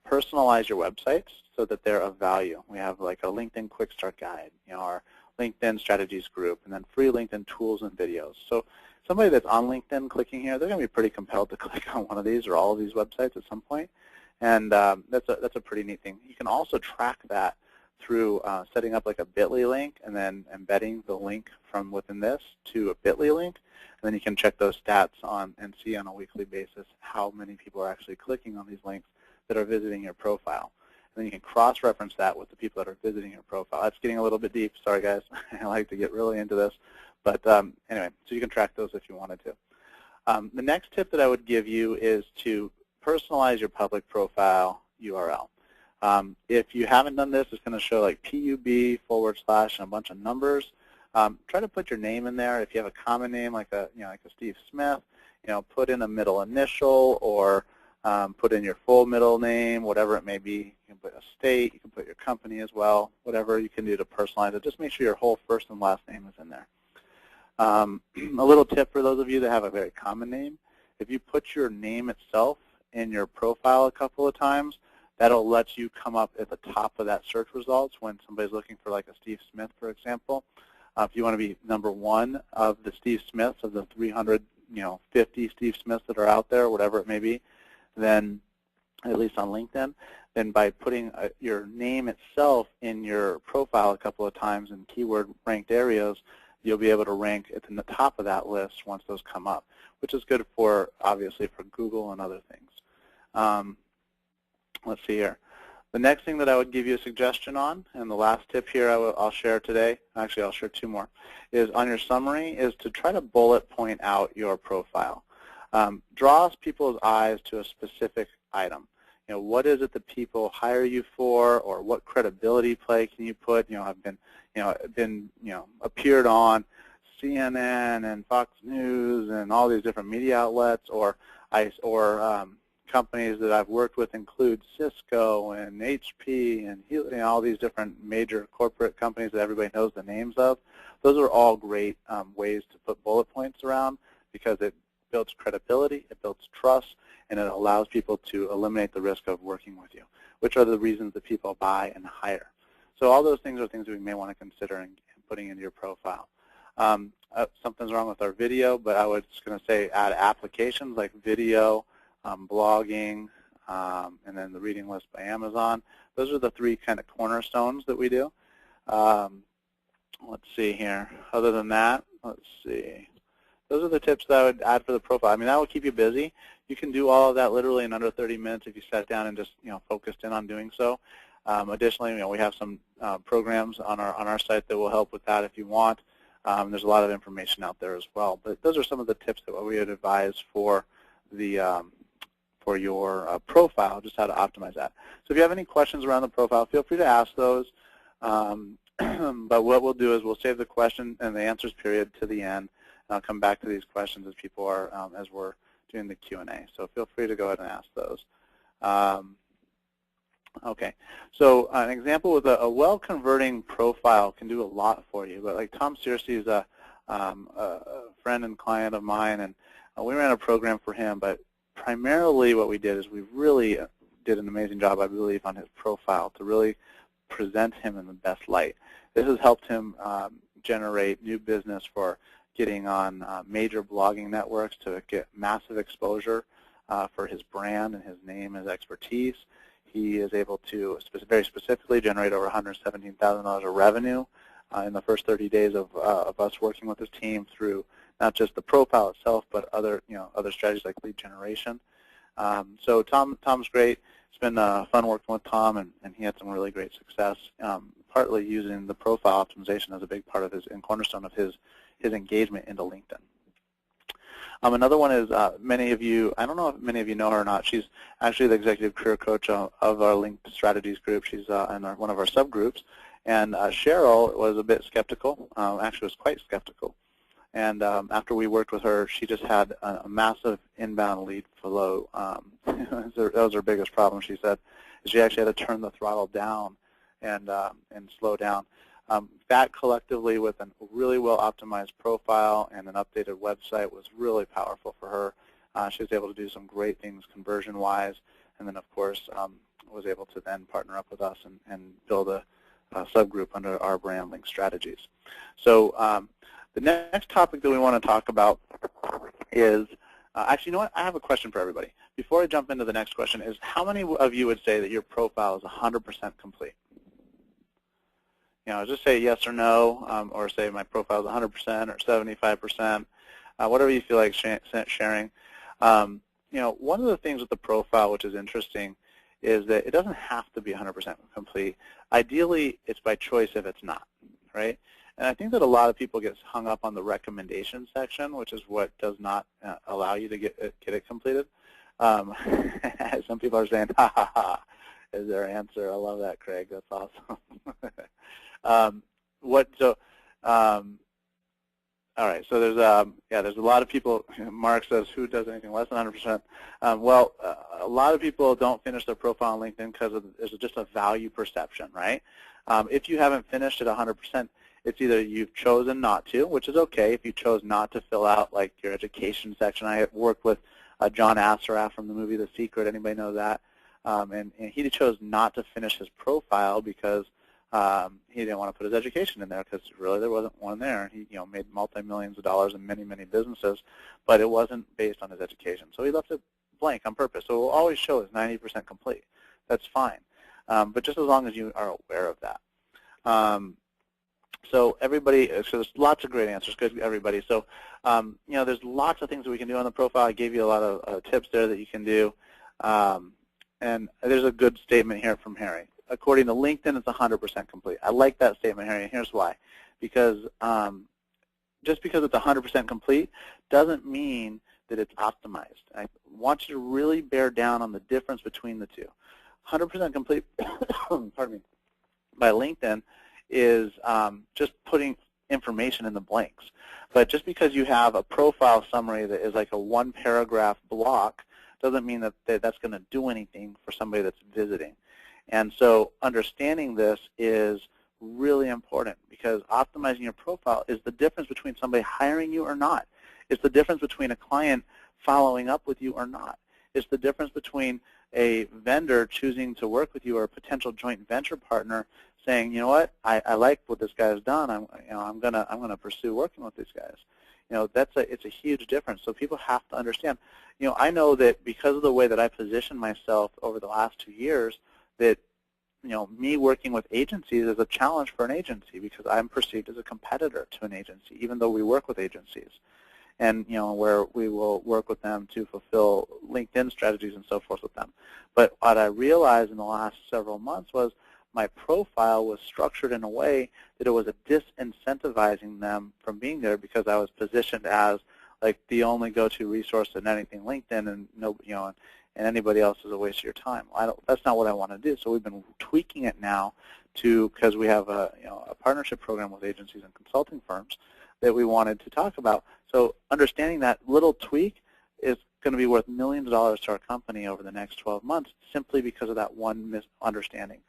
personalize your websites so that they're of value. We have like a LinkedIn Quick Start Guide, our LinkedIn Strategies group, and then free LinkedIn tools and videos. So somebody that's on LinkedIn clicking here, they're going to be pretty compelled to click on one of these or all of these websites at some point. And that's a pretty neat thing. You can also track that through setting up like a bit.ly link and then embedding the link from within this to a bit.ly link. And then you can check those stats on and see on a weekly basis how many people are actually clicking on these links that are visiting your profile. And then you can cross-reference that with the people that are visiting your profile. That's getting a little bit deep. Sorry, guys. I like to get really into this. But anyway, so you can track those if you wanted to. The next tip that I would give you is to personalize your public profile URL. If you haven't done this, it's going to show like PUB / and a bunch of numbers. Try to put your name in there. If you have a common name like a Steve Smith, put in a middle initial or put in your full middle name, whatever it may be. You can put a state. You can put your company as well. Whatever you can do to personalize it. Just make sure your whole first and last name is in there. A little tip for those of you that have a very common name: if you put your name itself in your profile a couple of times, that'll let you come up at the top of that search results when somebody's looking for like a Steve Smith, for example. If you want to be number one of the Steve Smiths, of the 350 Steve Smiths that are out there, whatever it may be, then at least on LinkedIn, then by putting your name itself in your profile a couple of times in keyword ranked areas, you'll be able to rank at the top of that list once those come up, which is good for, obviously, for Google and other things. Let's see here. The next thing that I would give you a suggestion on, and the last tip here I'll share today, actually I'll share two more, is on your summary is to try to bullet point out your profile. Draws people's eyes to a specific item. What is it that people hire you for, or what credibility play can you put? I've been appeared on CNN and Fox News and all these different media outlets, or companies that I've worked with include Cisco and HP and all these different major corporate companies that everybody knows the names of. Those are all great ways to put bullet points around, because it builds credibility, it builds trust, and it allows people to eliminate the risk of working with you, which are the reasons that people buy and hire. So all those things are things that we may want to consider in putting into your profile. Something's wrong with our video, but I was going to say add applications like video, blogging, and then the reading list by Amazon. Those are the 3 kind of cornerstones that we do. Let's see here. Other than that, let's see. Those are the tips that I would add for the profile. I mean, that will keep you busy. You can do all of that literally in under 30 minutes if you sat down and just focused in on doing so. Additionally, we have some programs on our site that will help with that if you want. There's a lot of information out there as well. But those are some of the tips that we would advise for the for your profile, just how to optimize that. So if you have any questions around the profile, feel free to ask those. But what we'll do is we'll save the question and the answers period to the end. And I'll come back to these questions as people are as we're doing the Q&A. So feel free to go ahead and ask those. Okay, so an example with a well-converting profile can do a lot for you. But like Tom Searcy is a friend and client of mine, and we ran a program for him. But primarily what we did is we really did an amazing job, I believe, on his profile to really present him in the best light. This has helped him generate new business for getting on major blogging networks to get massive exposure for his brand and his name, his expertise. He is able to very specifically generate over $117,000 of revenue in the first 30 days of us working with his team through not just the profile itself, but other other strategies like lead generation. So Tom's great. It's been fun working with Tom, and he had some really great success, partly using the profile optimization as a big part of his and cornerstone of his engagement into LinkedIn. Another one is many of you, I don't know if many of you know her or not, she's actually the executive career coach of our LinkedIn strategies group. She's in one of our subgroups. And Cheryl was a bit skeptical, actually was quite skeptical. And after we worked with her, she just had a massive inbound lead flow. That was her biggest problem, she said. She actually had to turn the throttle down and slow down. That collectively with a really well-optimized profile and an updated website was really powerful for her. She was able to do some great things conversion-wise, and then, of course, was able to then partner up with us and build a subgroup under our brand Link Strategies. So the next topic that we want to talk about is, actually, you know what? I have a question for everybody. Before I jump into the next question, is how many of you would say that your profile is 100% complete? Just say yes or no, or say my profile is 100% or 75%, whatever you feel like sharing. One of the things with the profile which is interesting is that it doesn't have to be 100% complete. Ideally, it's by choice if it's not, right? And I think that a lot of people get hung up on the recommendation section, which is what does not allow you to get it completed. Some people are saying, ha, ha, ha, is their answer. I love that, Craig. That's awesome. All right, so there's a lot of people. Mark says, who does anything less than 100%? Well, a lot of people don't finish their profile on LinkedIn because it's just a value perception, right? If you haven't finished at 100%, it's either you've chosen not to, which is okay if you chose not to fill out like your education section. I worked with John Assaraf from the movie The Secret. Anybody know that? And he chose not to finish his profile because he didn't want to put his education in there because really there wasn't one there. He made multi-millions of dollars in many, many businesses, but it wasn't based on his education. So he left it blank on purpose. So it will always show as 90% complete. That's fine, but just as long as you are aware of that. So everybody, so there's lots of great answers, good everybody. So there's lots of things that we can do on the profile. I gave you a lot of tips there that you can do. And there's a good statement here from Harry. According to LinkedIn, it's 100% complete. I like that statement, Harry, and here's why. Because just because it's 100% complete doesn't mean that it's optimized. I want you to really bear down on the difference between the two. 100% complete, pardon me, by LinkedIn is just putting information in the blanks. But just because you have a profile summary that is like a one-paragraph block doesn't mean that that's going to do anything for somebody that's visiting. And so understanding this is really important because optimizing your profile is the difference between somebody hiring you or not. It's the difference between a client following up with you or not. It's the difference between a vendor choosing to work with you or a potential joint venture partner saying, you know what, I like what this guy has done. I'm gonna pursue working with these guys. It's a huge difference. So people have to understand. I know that because of the way that I positioned myself over the last 2 years, that me working with agencies is a challenge for an agency because I'm perceived as a competitor to an agency, even though we work with agencies. And where we will work with them to fulfill LinkedIn strategies and so forth with them. But what I realized in the last several months was my profile was structured in a way that it was a disincentivizing them from being there because I was positioned as like the only go-to resource in anything LinkedIn, and and anybody else is a waste of your time. That's not what I want to do. So we've been tweaking it now because we have a partnership program with agencies and consulting firms that we wanted to talk about. So understanding that little tweak is going to be worth millions of dollars to our company over the next 12 months simply because of that one misunderstanding.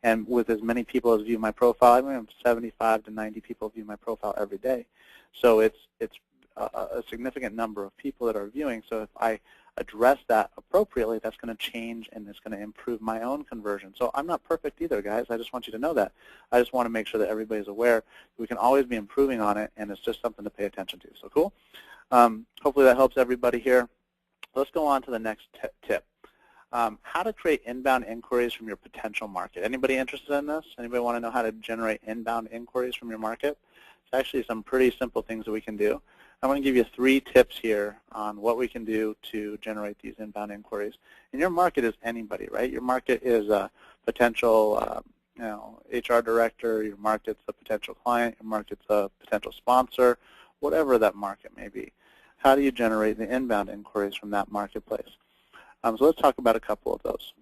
And with as many people as view my profile, I have 75 to 90 people view my profile every day. So it's a significant number of people that are viewing. So if I address that appropriately, that's going to change and it's going to improve my own conversion. So I'm not perfect either, guys. I just want you to know that. I just want to make sure that everybody's aware we can always be improving on it, and it's just something to pay attention to. So cool. Hopefully that helps everybody here. Let's go on to the next tip. How to create inbound inquiries from your potential market. Anybody interested in this? Anybody want to know how to generate inbound inquiries from your market? It's actually some pretty simple things that we can do. I'm going to give you 3 tips here on what we can do to generate these inbound inquiries. And your market is anybody, right? Your market is a potential HR director, your market's a potential client, your market's a potential sponsor, whatever that market may be. How do you generate the inbound inquiries from that marketplace? So let's talk about a couple of those.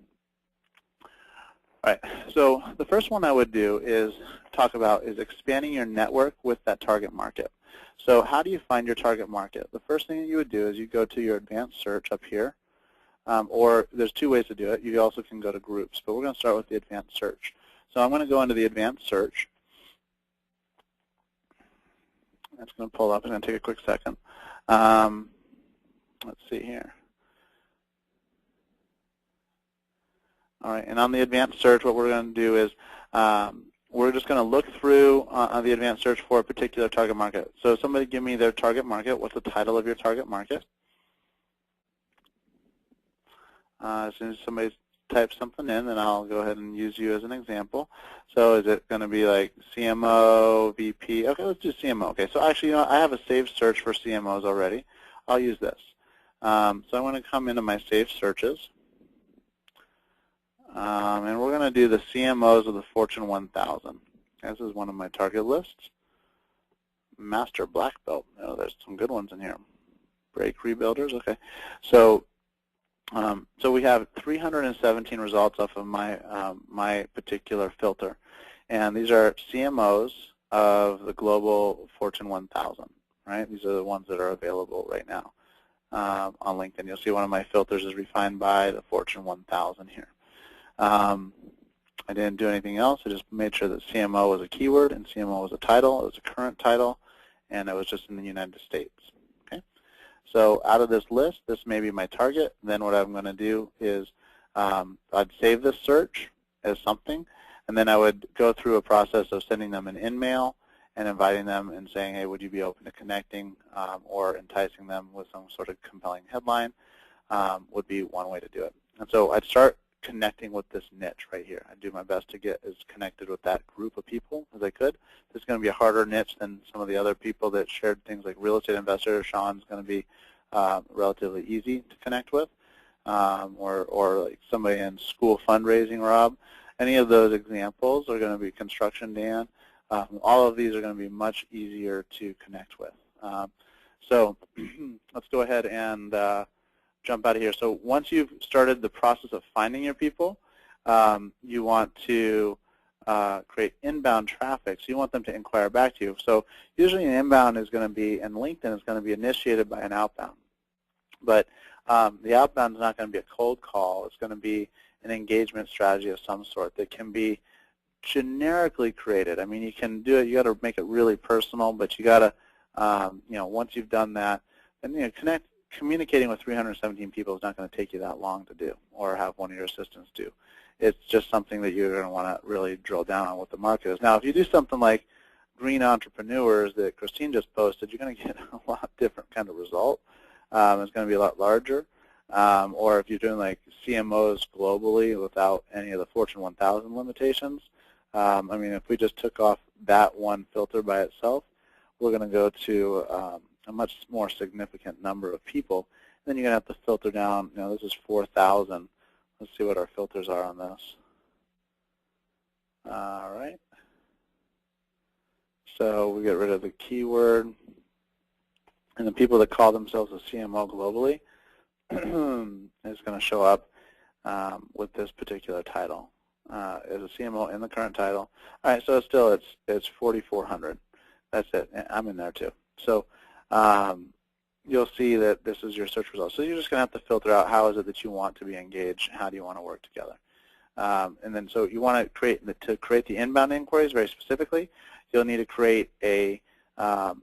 All right, so the first one I would do is talk about is expanding your network with that target market. So how do you find your target market? The first thing that you would do is you go to your advanced search up here, or there's 2 ways to do it. You also can go to groups, but we're going to start with the advanced search. So I'm going to go into the advanced search. That's going to pull up. It's going to take a quick second. Let's see here. All right, and on the advanced search, what we're going to do is we're just going to look through on the advanced search for a particular target market. So somebody give me their target market. What's the title of your target market? As soon as somebody types something in, then I'll go ahead and use you as an example. So is it going to be like CMO, VP? Okay, let's do CMO. Okay, so actually, I have a saved search for CMOs already. I'll use this. So I'm going to come into my saved searches. And we're going to do the CMOs of the Fortune 1000. This is one of my target lists. Master Black Belt. Oh, there's some good ones in here. Break Rebuilders. Okay. So we have 317 results off of my my particular filter, and these are CMOs of the global Fortune 1000. Right. These are the ones that are available right now on LinkedIn. You'll see one of my filters is refined by the Fortune 1000 here. I didn't do anything else. I just made sure that CMO was a keyword and CMO was a title. It was a current title, and it was just in the United States. Okay. So out of this list, this may be my target. Then what I'm going to do is I'd save this search as something, and then I would go through a process of sending them an in-mail and inviting them and saying, hey, would you be open to connecting or enticing them with some sort of compelling headline would be one way to do it. And so I'd start connecting with this niche right here. I do my best to get as connected with that group of people as I could. This is going to be a harder niche than some of the other people that shared things like real estate investors. Sean's going to be relatively easy to connect with, or like somebody in school fundraising, Rob. Any of those examples are going to be construction, Dan. All of these are going to be much easier to connect with. So let's go ahead and jump out of here. So once you've started the process of finding your people, you want to create inbound traffic. So you want them to inquire back to you. So usually an inbound is going to be, and LinkedIn is going to be initiated by an outbound. But the outbound is not going to be a cold call. It's going to be an engagement strategy of some sort that can be generically created. I mean, you can do it. You got to make it really personal, but you got to, once you've done that, then connect communicating with 317 people is not going to take you that long to do or have one of your assistants do. It's just something that you're going to want to really drill down on what the market is. Now, if you do something like Green Entrepreneurs that Christine just posted, you're going to get a lot different kind of result. It's going to be a lot larger. Or if you're doing like CMOs globally without any of the Fortune 1000 limitations, I mean, if we just took off that one filter by itself, we're going to go to a much more significant number of people. Then you're going to have to filter down. You know, this is 4,000. Let's see what our filters are on this. All right. So we get rid of the keyword. And the people that call themselves a CMO globally is going to show up with this particular title. As a CMO in the current title. All right, so still it's 4,400. That's it. I'm in there too. So you'll see that this is your search results. So you're just going to have to filter out how is it that you want to be engaged, how do you want to work together. And then so you want to create the inbound inquiries very specifically. You'll need to create an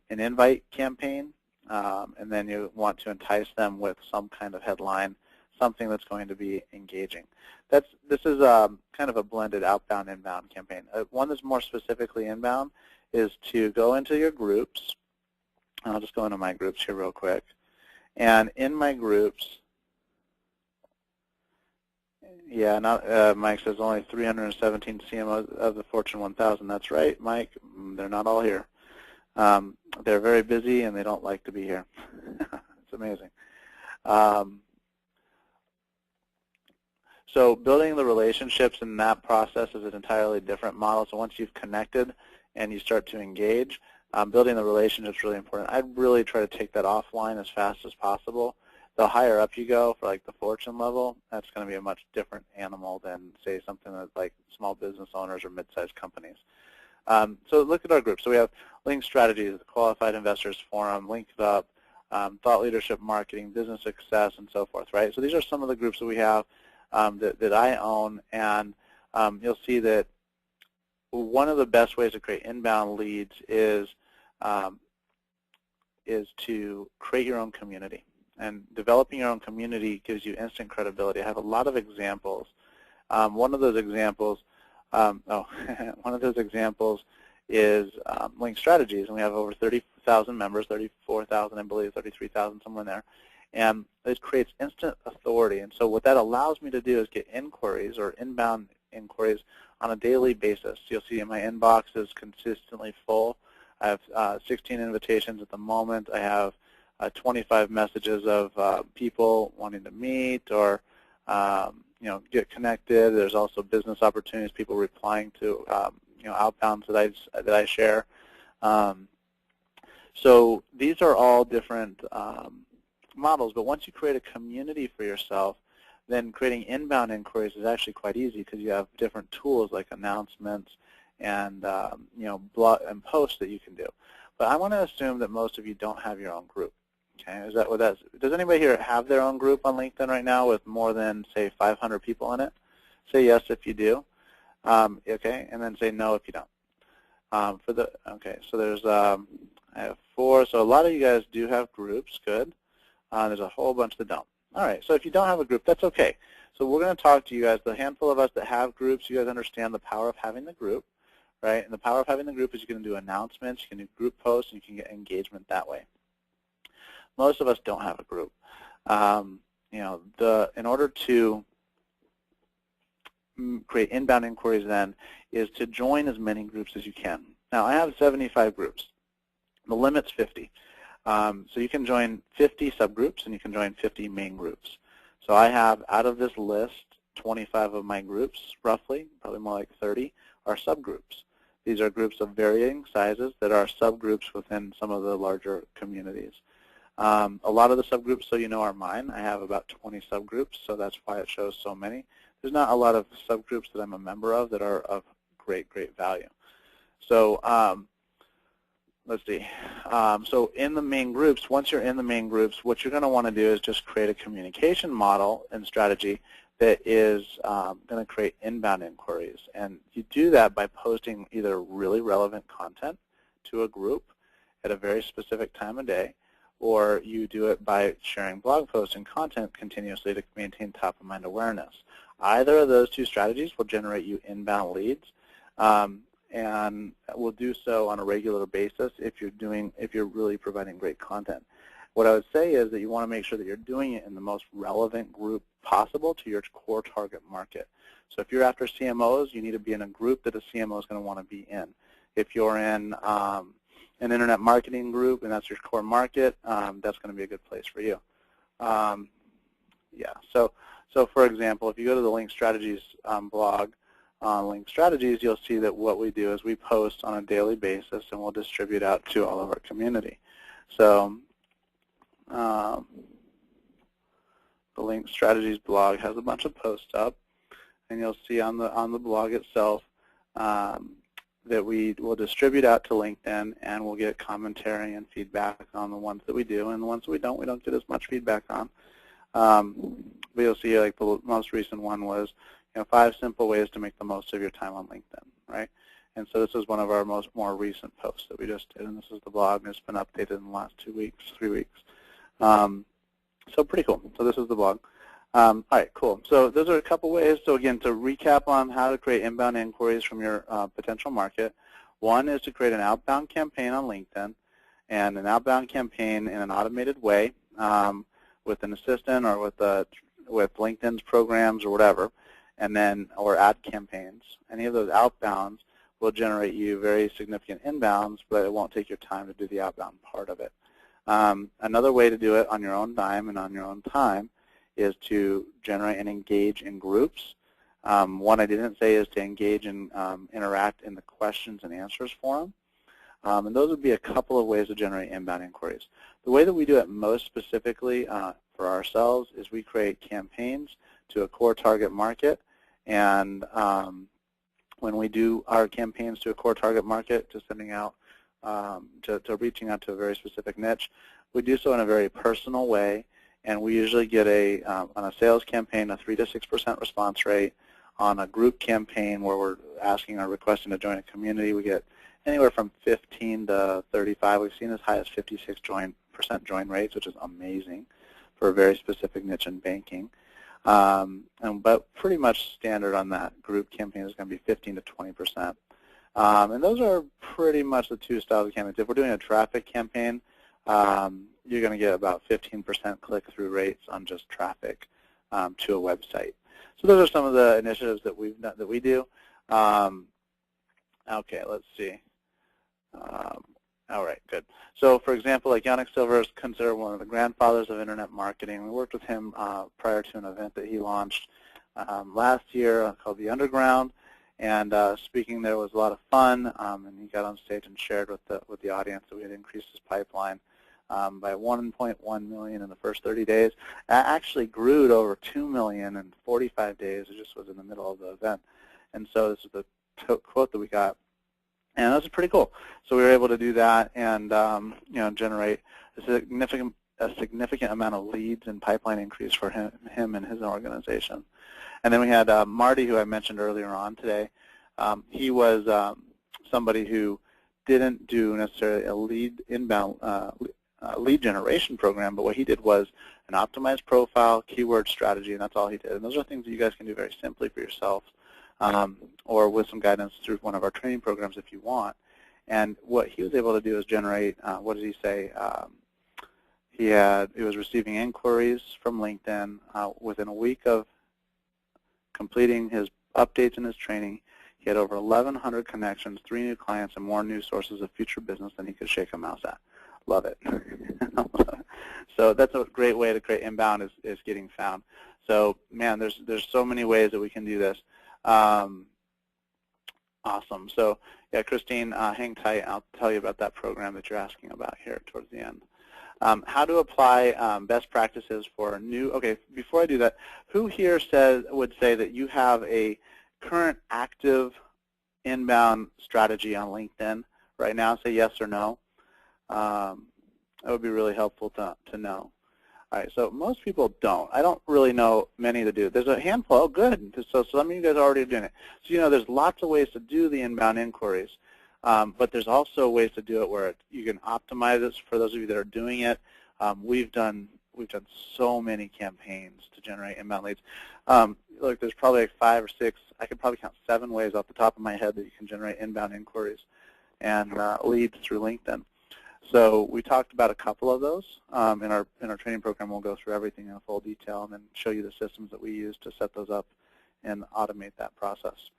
invite campaign, and then you want to entice them with some kind of headline, something that's going to be engaging. This is kind of a blended outbound, inbound campaign. One that's more specifically inbound is to go into your groups. I'll just go into my groups here real quick. And in my groups, yeah, Mike says only 317 CMOs of the Fortune 1000. That's right, Mike. They're not all here. They're very busy and they don't like to be here. It's amazing. So building the relationships in that process is an entirely different model. So once you've connected and you start to engage, building the relationship is really important. I'd really try to take that offline as fast as possible. The higher up you go for like the Fortune level, that's going to be a much different animal than, say, something that's like small business owners or mid-sized companies. So look at our group. So we have Link Strategies, the Qualified Investors Forum, Link It Up, Thought Leadership Marketing, Business Success, and so forth, right? So these are some of the groups that we have that I own, and you'll see that one of the best ways to create inbound leads is to create your own community. And developing your own community gives you instant credibility. I have a lot of examples. One of those examples is Link Strategies, and we have over 30,000 members, 34,000, I believe, 33,000, somewhere in there. And it creates instant authority. And so what that allows me to do is get inquiries or inbound inquiries on a daily basis. You'll see in my inbox is consistently full. I have 16 invitations at the moment. I have 25 messages of people wanting to meet or get connected. There's also business opportunities, people replying to outbounds that I share. So these are all different models, but once you create a community for yourself, then creating inbound inquiries is actually quite easy because you have different tools like announcements and blog and posts that you can do. But I want to assume that most of you don't have your own group. Okay, is that what that's? Does anybody here have their own group on LinkedIn right now with more than, say, 500 people in it? Say yes if you do. Okay, and then say no if you don't. Okay, so there's I have 4. So a lot of you guys do have groups. Good. There's a whole bunch that don't. All right, so if you don't have a group, that's okay. So we're going to talk to you guys. The handful of us that have groups, you guys understand the power of having the group, right? And the power of having the group is you can do announcements, you can do group posts, and you can get engagement that way. Most of us don't have a group. In order to create inbound inquiries then is to join as many groups as you can. Now, I have 75 groups. The limit's 50. So you can join 50 subgroups and you can join 50 main groups. So I have, out of this list, 25 of my groups, roughly, probably more like 30, are subgroups. These are groups of varying sizes that are subgroups within some of the larger communities. A lot of the subgroups, so you know, are mine. I have about 20 subgroups, so that's why it shows so many. There's not a lot of subgroups that I'm a member of that are of great, great value. So let's see. So in the main groups, once you're in the main groups, what you're going to want to do is just create a communication model and strategy that is going to create inbound inquiries. And you do that by posting either really relevant content to a group at a very specific time of day, or you do it by sharing blog posts and content continuously to maintain top-of-mind awareness. Either of those two strategies will generate you inbound leads, and will do so on a regular basis if you're really providing great content. What I would say is that you want to make sure that you're doing it in the most relevant group possible to your core target market. So if you're after CMOs, you need to be in a group that a CMO is going to want to be in. If you're in an internet marketing group and that's your core market, that's going to be a good place for you. Yeah. So for example, if you go to the Link Strategies blog on Link Strategies, you'll see that what we do is we post on a daily basis and we'll distribute out to all of our community. So the Link Strategies blog has a bunch of posts up, and you'll see on the blog itself that we will distribute out to LinkedIn, and we'll get commentary and feedback on the ones that we do, and the ones that we don't get as much feedback on. But you'll see, like, the most recent one was, 5 simple ways to make the most of your time on LinkedIn, right? And so this is one of our more recent posts that we just did, and this is the blog, and it's been updated in the last 2 weeks, 3 weeks. So pretty cool. So this is the blog. All right, cool. So those are a couple ways. So again, to recap on how to create inbound inquiries from your potential market, one is to create an outbound campaign on LinkedIn, and an outbound campaign in an automated way with an assistant or with LinkedIn's programs or whatever, and then or ad campaigns. Any of those outbounds will generate you very significant inbounds, but it won't take your time to do the outbound part of it. Another way to do it on your own dime and on your own time is to generate and engage in groups. One I didn't say is to engage and interact in the questions and answers forum. And those would be a couple of ways to generate inbound inquiries. The way that we do it most specifically for ourselves is we create campaigns to a core target market, and when we do our campaigns to a core target market, to sending out, to reaching out to a very specific niche, we do so in a very personal way, and we usually get on a sales campaign, a 3 to 6% response rate. On a group campaign where we're asking or requesting to join a community, we get anywhere from 15 to 35. We've seen as high as 56% join rates, which is amazing for a very specific niche in banking. But pretty much standard on that group campaign is going to be 15 to 20%. And those are pretty much the two styles of campaigns. If we're doing a traffic campaign, you're going to get about 15% click-through rates on just traffic to a website. So those are some of the initiatives that we do. Okay, let's see. All right, good. So, for example, like Yannick Silver is considered one of the grandfathers of internet marketing. We worked with him prior to an event that he launched last year called The Underground, and speaking there was a lot of fun. And he got on stage and shared with the audience that we had increased his pipeline by 1.1 million in the first 30 days. That actually grew to over 2 million in 45 days. It just was in the middle of the event. And so this is the quote that we got. And that's pretty cool. So we were able to do that and generate a significant amount of leads and pipeline increase for him and his organization. And then we had Marty, who I mentioned earlier on today. He was somebody who didn't do necessarily a lead generation program, but what he did was an optimized profile, keyword strategy, and that's all he did. And those are things that you guys can do very simply for yourselves. Or with some guidance through one of our training programs if you want. And what he was able to do is generate, what did he say? He was receiving inquiries from LinkedIn within a week of completing his updates in his training. He had over 1,100 connections, 3 new clients, and more new sources of future business than he could shake a mouse at. Love it. So that's a great way to create inbound is getting found. So man, there's so many ways that we can do this. Awesome. So yeah, Christine, hang tight. I'll tell you about that program that you're asking about here towards the end. How to apply best practices for new. Okay, before I do that, who here would say that you have a current active inbound strategy on LinkedIn right now? Say yes or no. That would be really helpful to know. All right, so most people don't. I don't really know many that do. There's a handful. Oh, good. So some of you guys are already doing it. So, there's lots of ways to do the inbound inquiries, but there's also ways to do it where you can optimize it for those of you that are doing it, We've done so many campaigns to generate inbound leads. Look, there's probably like 5 or 6. I could probably count 7 ways off the top of my head that you can generate inbound inquiries and leads through LinkedIn. So we talked about a couple of those in our training program. We'll go through everything in full detail and then show you the systems that we use to set those up and automate that process.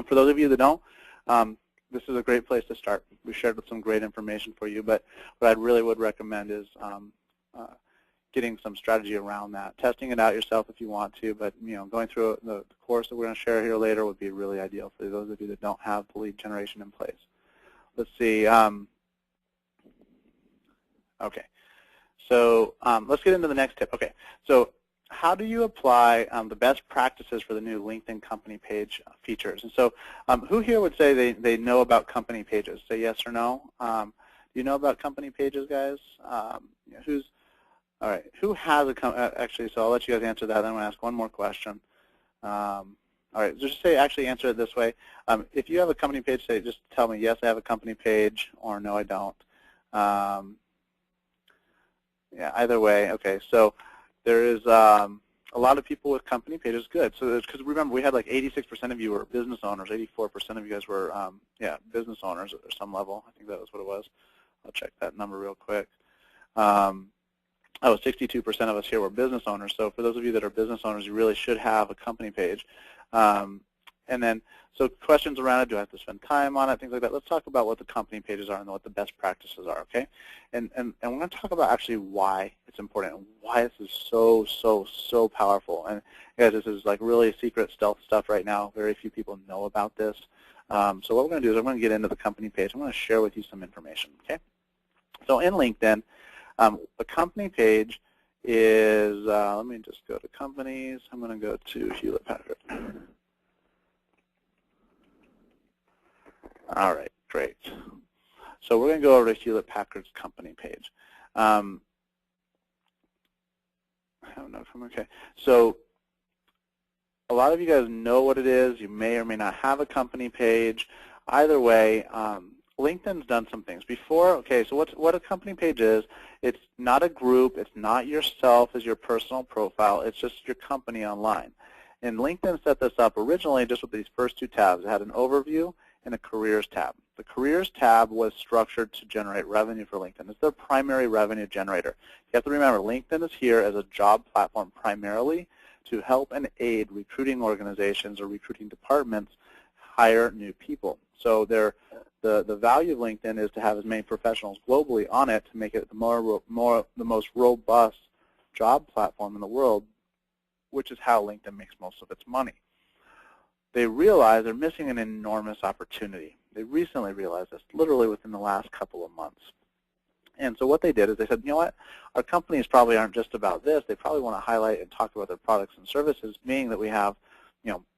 For those of you that don't, this is a great place to start. We shared some great information for you, but what I really would recommend is getting some strategy around that, testing it out yourself if you want to, but going through the course that we're going to share here later would be really ideal for those of you that don't have the lead generation in place. Let's see. Okay, so let's get into the next tip. Okay, so how do you apply the best practices for the new LinkedIn company page features? And so who here would say they know about company pages? Say yes or no. Do you know about company pages, guys? All right, who has a actually, so I'll let you guys answer that. Then I'm going to ask one more question. All right, so just say, actually answer it this way. If you have a company page, say, just tell me, yes, I have a company page, or no, I don't. Yeah, either way. Okay, so there is a lot of people with company pages. Good. So because remember, we had like 86% of you were business owners, 84% of you guys were business owners at some level. I think that was what it was. I'll check that number real quick. 62% of us here were business owners. So for those of you that are business owners, you really should have a company page. And then, so questions around it, do I have to spend time on it, things like that. Let's talk about what the company pages are and what the best practices are, okay? And we're going to talk about actually why it's important and why this is so powerful. And guys, this is like really secret stealth stuff right now. Very few people know about this. So what we're going to do is I'm going to get into the company page. I'm going to share with you some information, okay? So in LinkedIn, a company page is, let me just go to companies. I'm going to go to Hewlett-Packard. All right, great. So we're going to go over to Hewlett-Packard's company page. Okay, so a lot of you guys know what it is. You may or may not have a company page. Either way, LinkedIn's done some things before. Okay, so what a company page is, it's not a group, it's not yourself as your personal profile, it's just your company online. And LinkedIn set this up originally just with these first 2 tabs. It had an overview and a careers tab. The careers tab was structured to generate revenue for LinkedIn. It's their primary revenue generator. You have to remember, LinkedIn is here as a job platform primarily to help and aid recruiting organizations or recruiting departments hire new people. So the value of LinkedIn is to have as many professionals globally on it to make it the most robust job platform in the world, which is how LinkedIn makes most of its money. They realize they're missing an enormous opportunity. They recently realized this, literally within the last couple of months. And so what they did is they said, you know what, our companies probably aren't just about this. They probably want to highlight and talk about their products and services, being that we have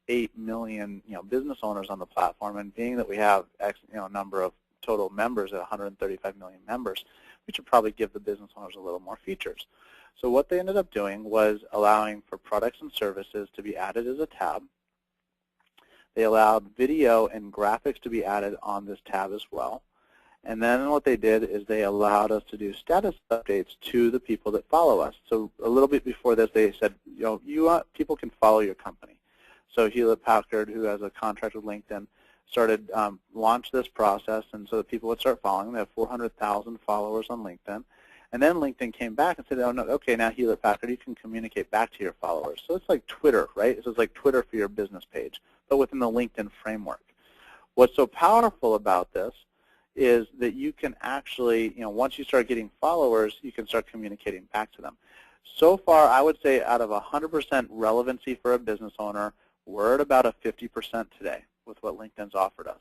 8 million business owners on the platform, and being that we have X number of total members at 135 million members, we should probably give the business owners a little more features. So what they ended up doing was allowing for products and services to be added as a tab. They allowed video and graphics to be added on this tab as well. And then what they did is they allowed us to do status updates to the people that follow us. So a little bit before this, they said, people can follow your company. So Hewlett-Packard, who has a contract with LinkedIn, started launched this process, and so that people would start following. They have 400,000 followers on LinkedIn. And then LinkedIn came back and said, oh, no, okay, now Hewlett-Packard, you can communicate back to your followers. So it's like Twitter, right? So it's like Twitter for your business page, but within the LinkedIn framework. What's so powerful about this is that you can actually, once you start getting followers, you can start communicating back to them. So far, I would say out of 100% relevancy for a business owner, we're at about a 50% today with what LinkedIn's offered us.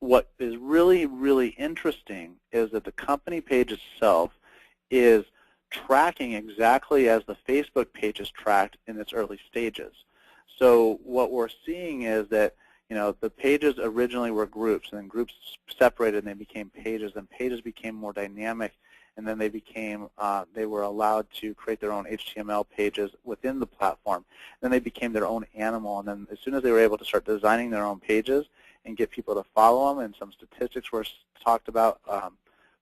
What is really, really interesting is that the company page itself is tracking exactly as the Facebook page is tracked in its early stages. So what we're seeing is that the pages originally were groups, and then groups separated and they became pages, and pages became more dynamic, and then they were allowed to create their own HTML pages within the platform. Then they became their own animal, and then as soon as they were able to start designing their own pages and get people to follow them, and some statistics were talked about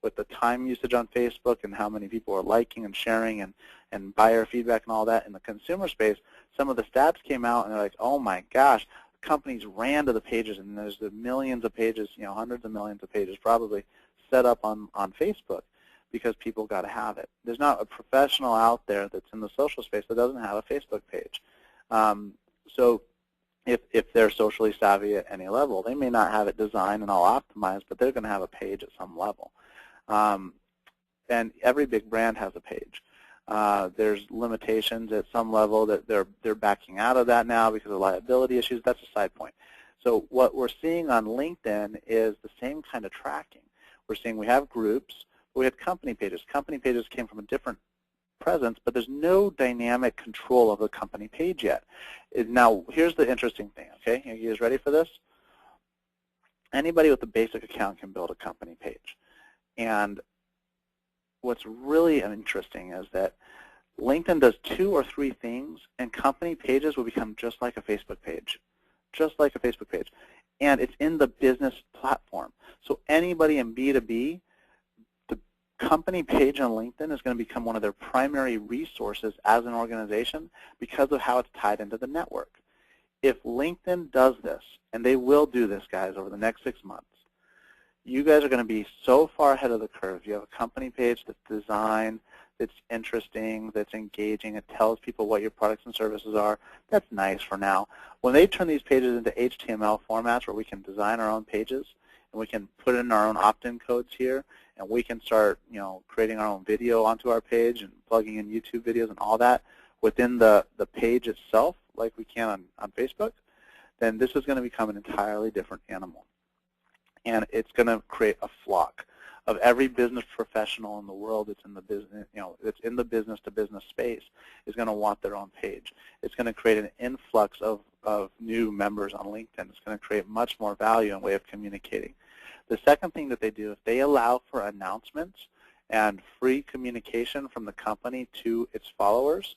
with the time usage on Facebook and how many people are liking and sharing and buyer feedback and all that. In the consumer space, some of the stats came out and they're like, oh my gosh, companies ran to the pages, and there's the millions of pages, hundreds of millions of pages probably set up on Facebook because people got to have it. There's not a professional out there that's in the social space that doesn't have a Facebook page. So if they're socially savvy at any level, they may not have it designed and all optimized, but they're going to have a page at some level. And every big brand has a page. There's limitations at some level that they're backing out of that now because of liability issues. That's a side point. So what we're seeing on LinkedIn is the same kind of tracking. We're seeing we have groups, but we had company pages. Company pages came from a different presence, but there's no dynamic control of the company page yet. Now, here's the interesting thing, okay? Are you guys ready for this? Anybody with a basic account can build a company page. And what's really interesting is that LinkedIn does 2 or 3 things, and company pages will become just like a Facebook page, just like a Facebook page. And it's in the business platform. So anybody in B2B, the company page on LinkedIn is going to become one of their primary resources as an organization because of how it's tied into the network. If LinkedIn does this, and they will do this, guys, over the next 6 months, you guys are going to be so far ahead of the curve. You have a company page that's designed, that's interesting, that's engaging, it tells people what your products and services are. That's nice for now. When they turn these pages into HTML formats where we can design our own pages, and we can put in our own opt-in codes here, and we can start, creating our own video onto our page and plugging in YouTube videos and all that within the page itself, like we can on Facebook, then this is going to become an entirely different animal. And it's going to create a flock of every business professional in the world that's in the business, that's in the business-to-business space is going to want their own page. It's going to create an influx of new members on LinkedIn. It's going to create much more value and way of communicating. The second thing that they do, if they allow for announcements and free communication from the company to its followers,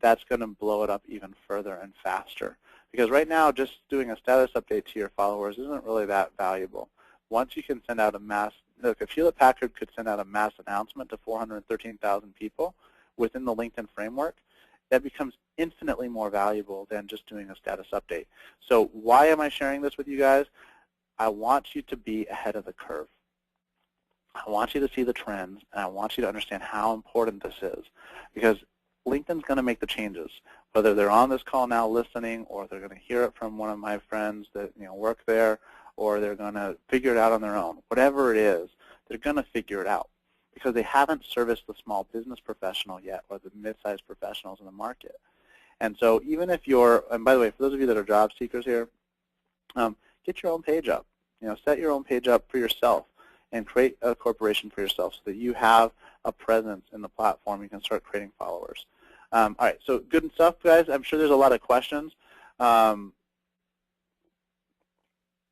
that's going to blow it up even further and faster. Because right now, just doing a status update to your followers isn't really that valuable. Once you can send out a mass, look, if Hewlett-Packard could send out a mass announcement to 413,000 people within the LinkedIn framework, that becomes infinitely more valuable than just doing a status update. So why am I sharing this with you guys? I want you to be ahead of the curve. I want you to see the trends, and I want you to understand how important this is, because LinkedIn's going to make the changes, whether they're on this call now listening, or they're going to hear it from one of my friends that work there, or they're going to figure it out on their own. Whatever it is, they're going to figure it out because they haven't serviced the small business professional yet, or the mid-sized professionals in the market. And so even if you're, and by the way, for those of you that are job seekers here, get your own page up. Set your own page up for yourself and create a corporation for yourself so that you have a presence in the platform. You can start creating followers. All right, so good stuff, guys. I'm sure there's a lot of questions.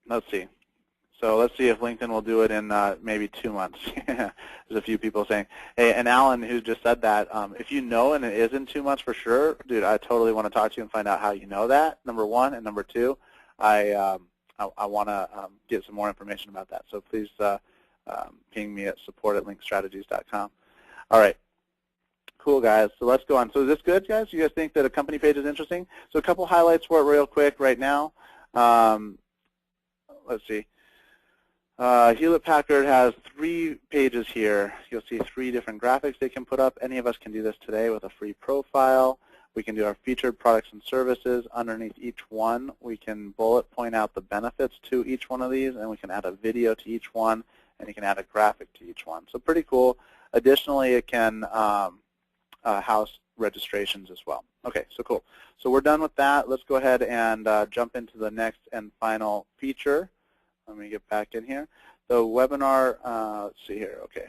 Let's see. So let's see if LinkedIn will do it in maybe 2 months. There's a few people saying, hey, and Alan, who just said that, if you know and it is in 2 months for sure, dude, I totally want to talk to you and find out how you know that, number one. And number two, I want to get some more information about that. So please ping me at support@linkstrategies.com. All right. Cool, guys. So let's go on. So is this good, guys? You guys think that a company page is interesting? So a couple highlights for it real quick right now. Let's see. Hewlett-Packard has 3 pages here. You'll see 3 different graphics they can put up. Any of us can do this today with a free profile. We can do our featured products and services. Underneath each one, we can bullet point out the benefits to each one of these, and we can add a video to each one, and you can add a graphic to each one. So pretty cool. Additionally, it can house registrations as well. Okay, so cool. So we're done with that. Let's go ahead and jump into the next and final feature. Let me get back in here. The webinar, let's see here, okay.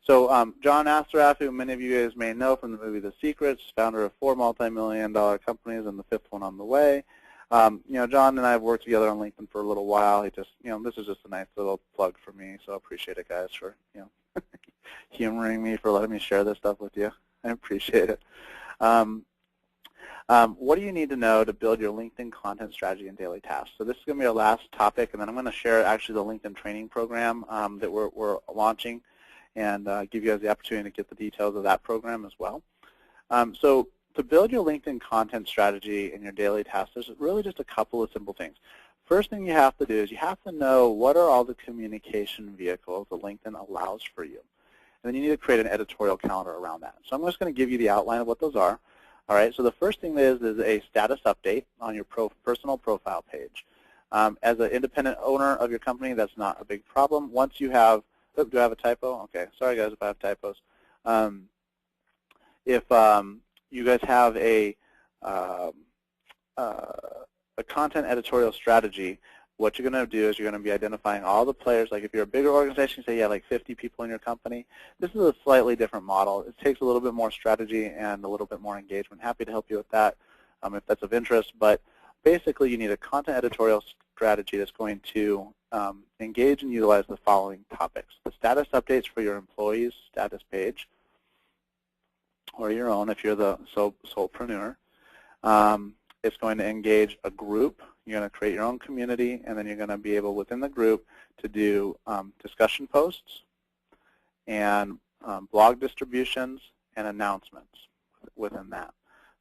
So John Assaraf, who many of you guys may know from the movie The Secrets, founder of 4 multi-million-dollar companies and the 5th one on the way. John and I have worked together on LinkedIn for a little while. He just, this is just a nice little plug for me, so I appreciate it, guys, for, humoring me, for letting me share this stuff with you. I appreciate it. What do you need to know to build your LinkedIn content strategy and daily tasks? So this is going to be our last topic, and then I'm going to share actually the LinkedIn training program that we're launching. and give you guys the opportunity to get the details of that program as well. So to build your LinkedIn content strategy in your daily tasks, there's really just a couple of simple things. First thing you have to do is you have to know what are all the communication vehicles that LinkedIn allows for you. And then you need to create an editorial calendar around that. So I'm just going to give you the outline of what those are. All right, so the first thing is a status update on your personal profile page. As an independent owner of your company, that's not a big problem. Once you have, oh, do I have a typo? Okay, sorry guys if I have typos. If you guys have a content editorial strategy, what you're going to do is you're going to be identifying all the players. Like if you're a bigger organization, say you have like 50 people in your company, this is a slightly different model. It takes a little bit more strategy and a little bit more engagement. Happy to help you with that if that's of interest. But basically, you need a content editorial strategy that's going to engage and utilize the following topics: the status updates for your employees' status page, or your own if you're the solopreneur. It's going to engage a group. You're going to create your own community, and then you're going to be able, within the group, to do discussion posts and blog distributions and announcements within that.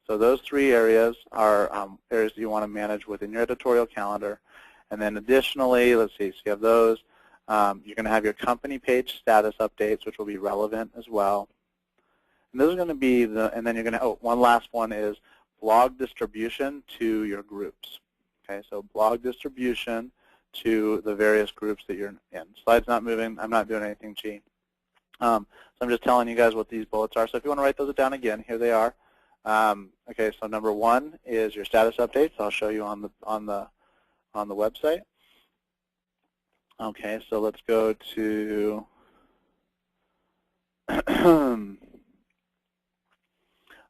So those three areas are areas that you want to manage within your editorial calendar. And then additionally, let's see, so you have those. You're going to have your company page status updates, which will be relevant as well. And those are going to be and then you're going to, oh, one last one is blog distribution to your groups. Okay, so blog distribution to the various groups that you're in. Slide's not moving. I'm not doing anything, G. So I'm just telling you guys what these bullets are. So if you want to write those down again, here they are. Okay, so number one is your status updates. I'll show you on the website. Okay, so let's go to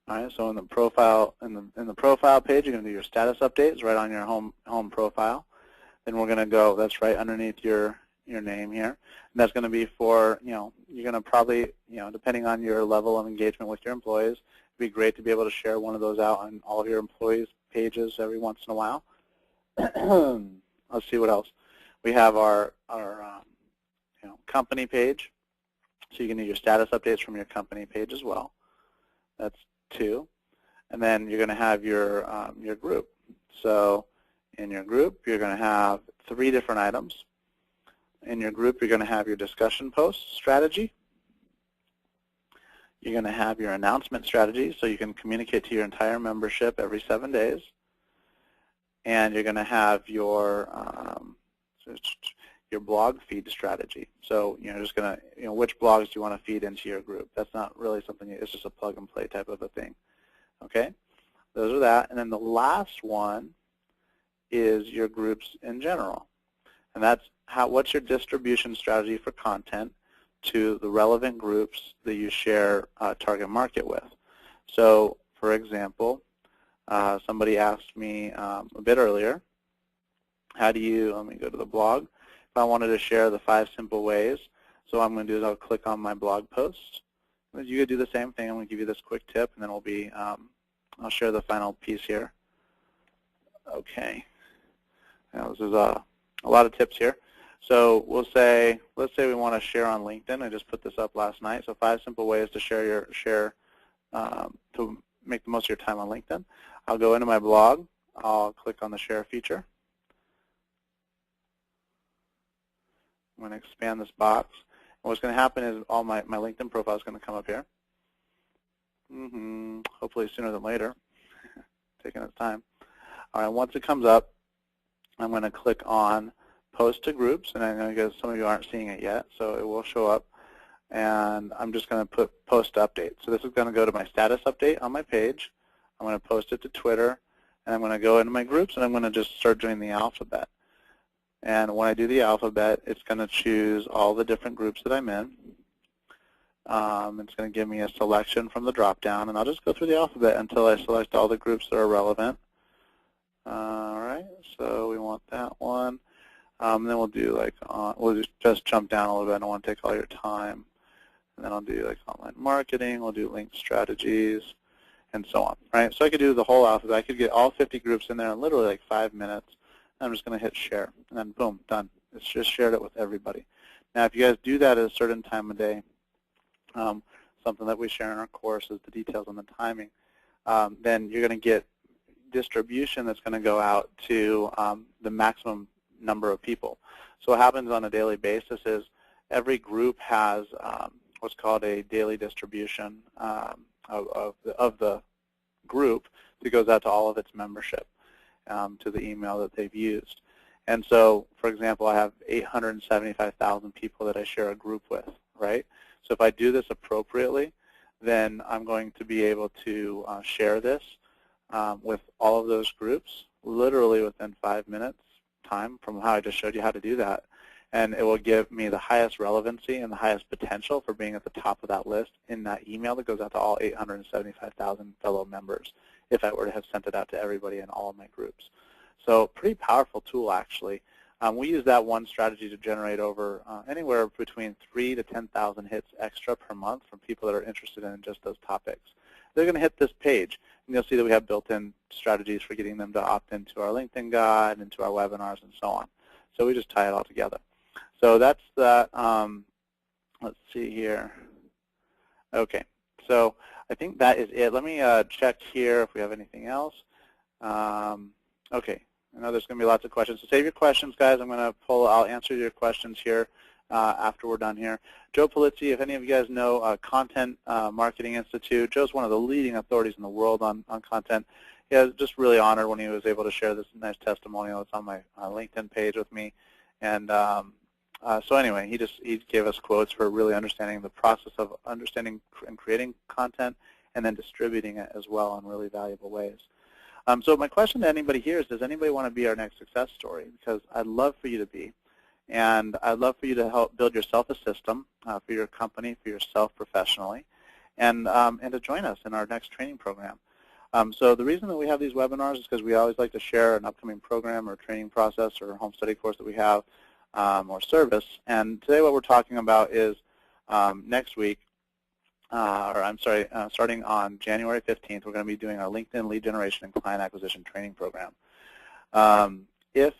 all right, so in the profile page, you're going to do your status updates right on your home profile. Then we're going to go, that's right underneath your name here. And that's going to be for, you're going to probably, depending on your level of engagement with your employees, it'd be great to be able to share one of those out on all of your employees' pages every once in a while. Let's see what else. We have our company page. So you can do your status updates from your company page as well. That's two. And then you're going to have your group. So in your group, you're going to have 3 different items. In your group, you're going to have your discussion post strategy. You're going to have your announcement strategy, so you can communicate to your entire membership every 7 days. And you're going to have your blog feed strategy. So you're just going to, which blogs do you want to feed into your group? That's not really something, it's just a plug and play type of a thing. Okay? Those are that. And then the last one is your groups in general. And that's what's your distribution strategy for content to the relevant groups that you share target market with. So, for example, somebody asked me a bit earlier, how do you, let me go to the blog. If I wanted to share the 5 simple ways, so what I'm going to do is I'll click on my blog post. You could do the same thing. I'm going to give you this quick tip, and then we'll be, I'll share the final piece here. Okay. Now, this is a lot of tips here. So we'll say, let's say we want to share on LinkedIn. I just put this up last night. So 5 simple ways to share to make the most of your time on LinkedIn. I'll go into my blog. I'll click on the share feature. I'm going to expand this box. And what's going to happen is all my LinkedIn profile is going to come up here. Hopefully sooner than later. Taking its time. All right, once it comes up, I'm going to click on Post to Groups, and I know because some of you aren't seeing it yet, so it will show up. And I'm just going to put Post Update. So this is going to go to my status update on my page. I'm going to post it to Twitter, and I'm going to go into my groups, and I'm going to just start doing the alphabet. And when I do the alphabet, it's going to choose all the different groups that I'm in. It's going to give me a selection from the drop-down, and I'll just go through the alphabet until I select all the groups that are relevant. All right, so we want that one. Then we'll do like, we'll just jump down a little bit. I don't want to take all your time. And then I'll do like online marketing. We'll do link strategies, and so on. Right? So I could do the whole alphabet. I could get all 50 groups in there in literally like 5 minutes. I'm just going to hit share, and then boom, done. It's just shared it with everybody. Now, if you guys do that at a certain time of day, something that we share in our course is the details on the timing, then you're going to get distribution that's going to go out to the maximum number of people. So what happens on a daily basis is every group has what's called a daily distribution of the group that goes out to all of its membership to the email that they've used. And so, for example, I have 875,000 people that I share a group with, right? So if I do this appropriately, then I'm going to be able to share this with all of those groups literally within 5 minutes time from how I just showed you how to do that. And it will give me the highest relevancy and the highest potential for being at the top of that list in that email that goes out to all 875,000 fellow members if I were to have sent it out to everybody in all of my groups. So pretty powerful tool, actually. We use that one strategy to generate over anywhere between 3,000 to 10,000 hits extra per month from people that are interested in just those topics. They're going to hit this page, and you'll see that we have built-in strategies for getting them to opt into our LinkedIn guide, into our webinars, and so on. So we just tie it all together. So that's that. Let's see here. Okay, so I think that is it. Let me check here if we have anything else. Okay, I know there's going to be lots of questions. So save your questions, guys. I'll answer your questions here after we're done here. Joe Polizzi, if any of you guys know Content Marketing Institute, Joe's one of the leading authorities in the world on content. He was just really honored when he was able to share this nice testimonial. It's on my LinkedIn page with me. And so anyway, he gave us quotes for really understanding the process of understanding and creating content and then distributing it as well in really valuable ways. So my question to anybody here is, does anybody want to be our next success story? Because I'd love for you to be. And I'd love for you to help build yourself a system for your company, for yourself professionally, and to join us in our next training program. So the reason that we have these webinars is because we always like to share an upcoming program or training process or home study course that we have or service. And today what we're talking about is next week, starting on January 15th, we're going to be doing our LinkedIn lead generation and client acquisition training program. If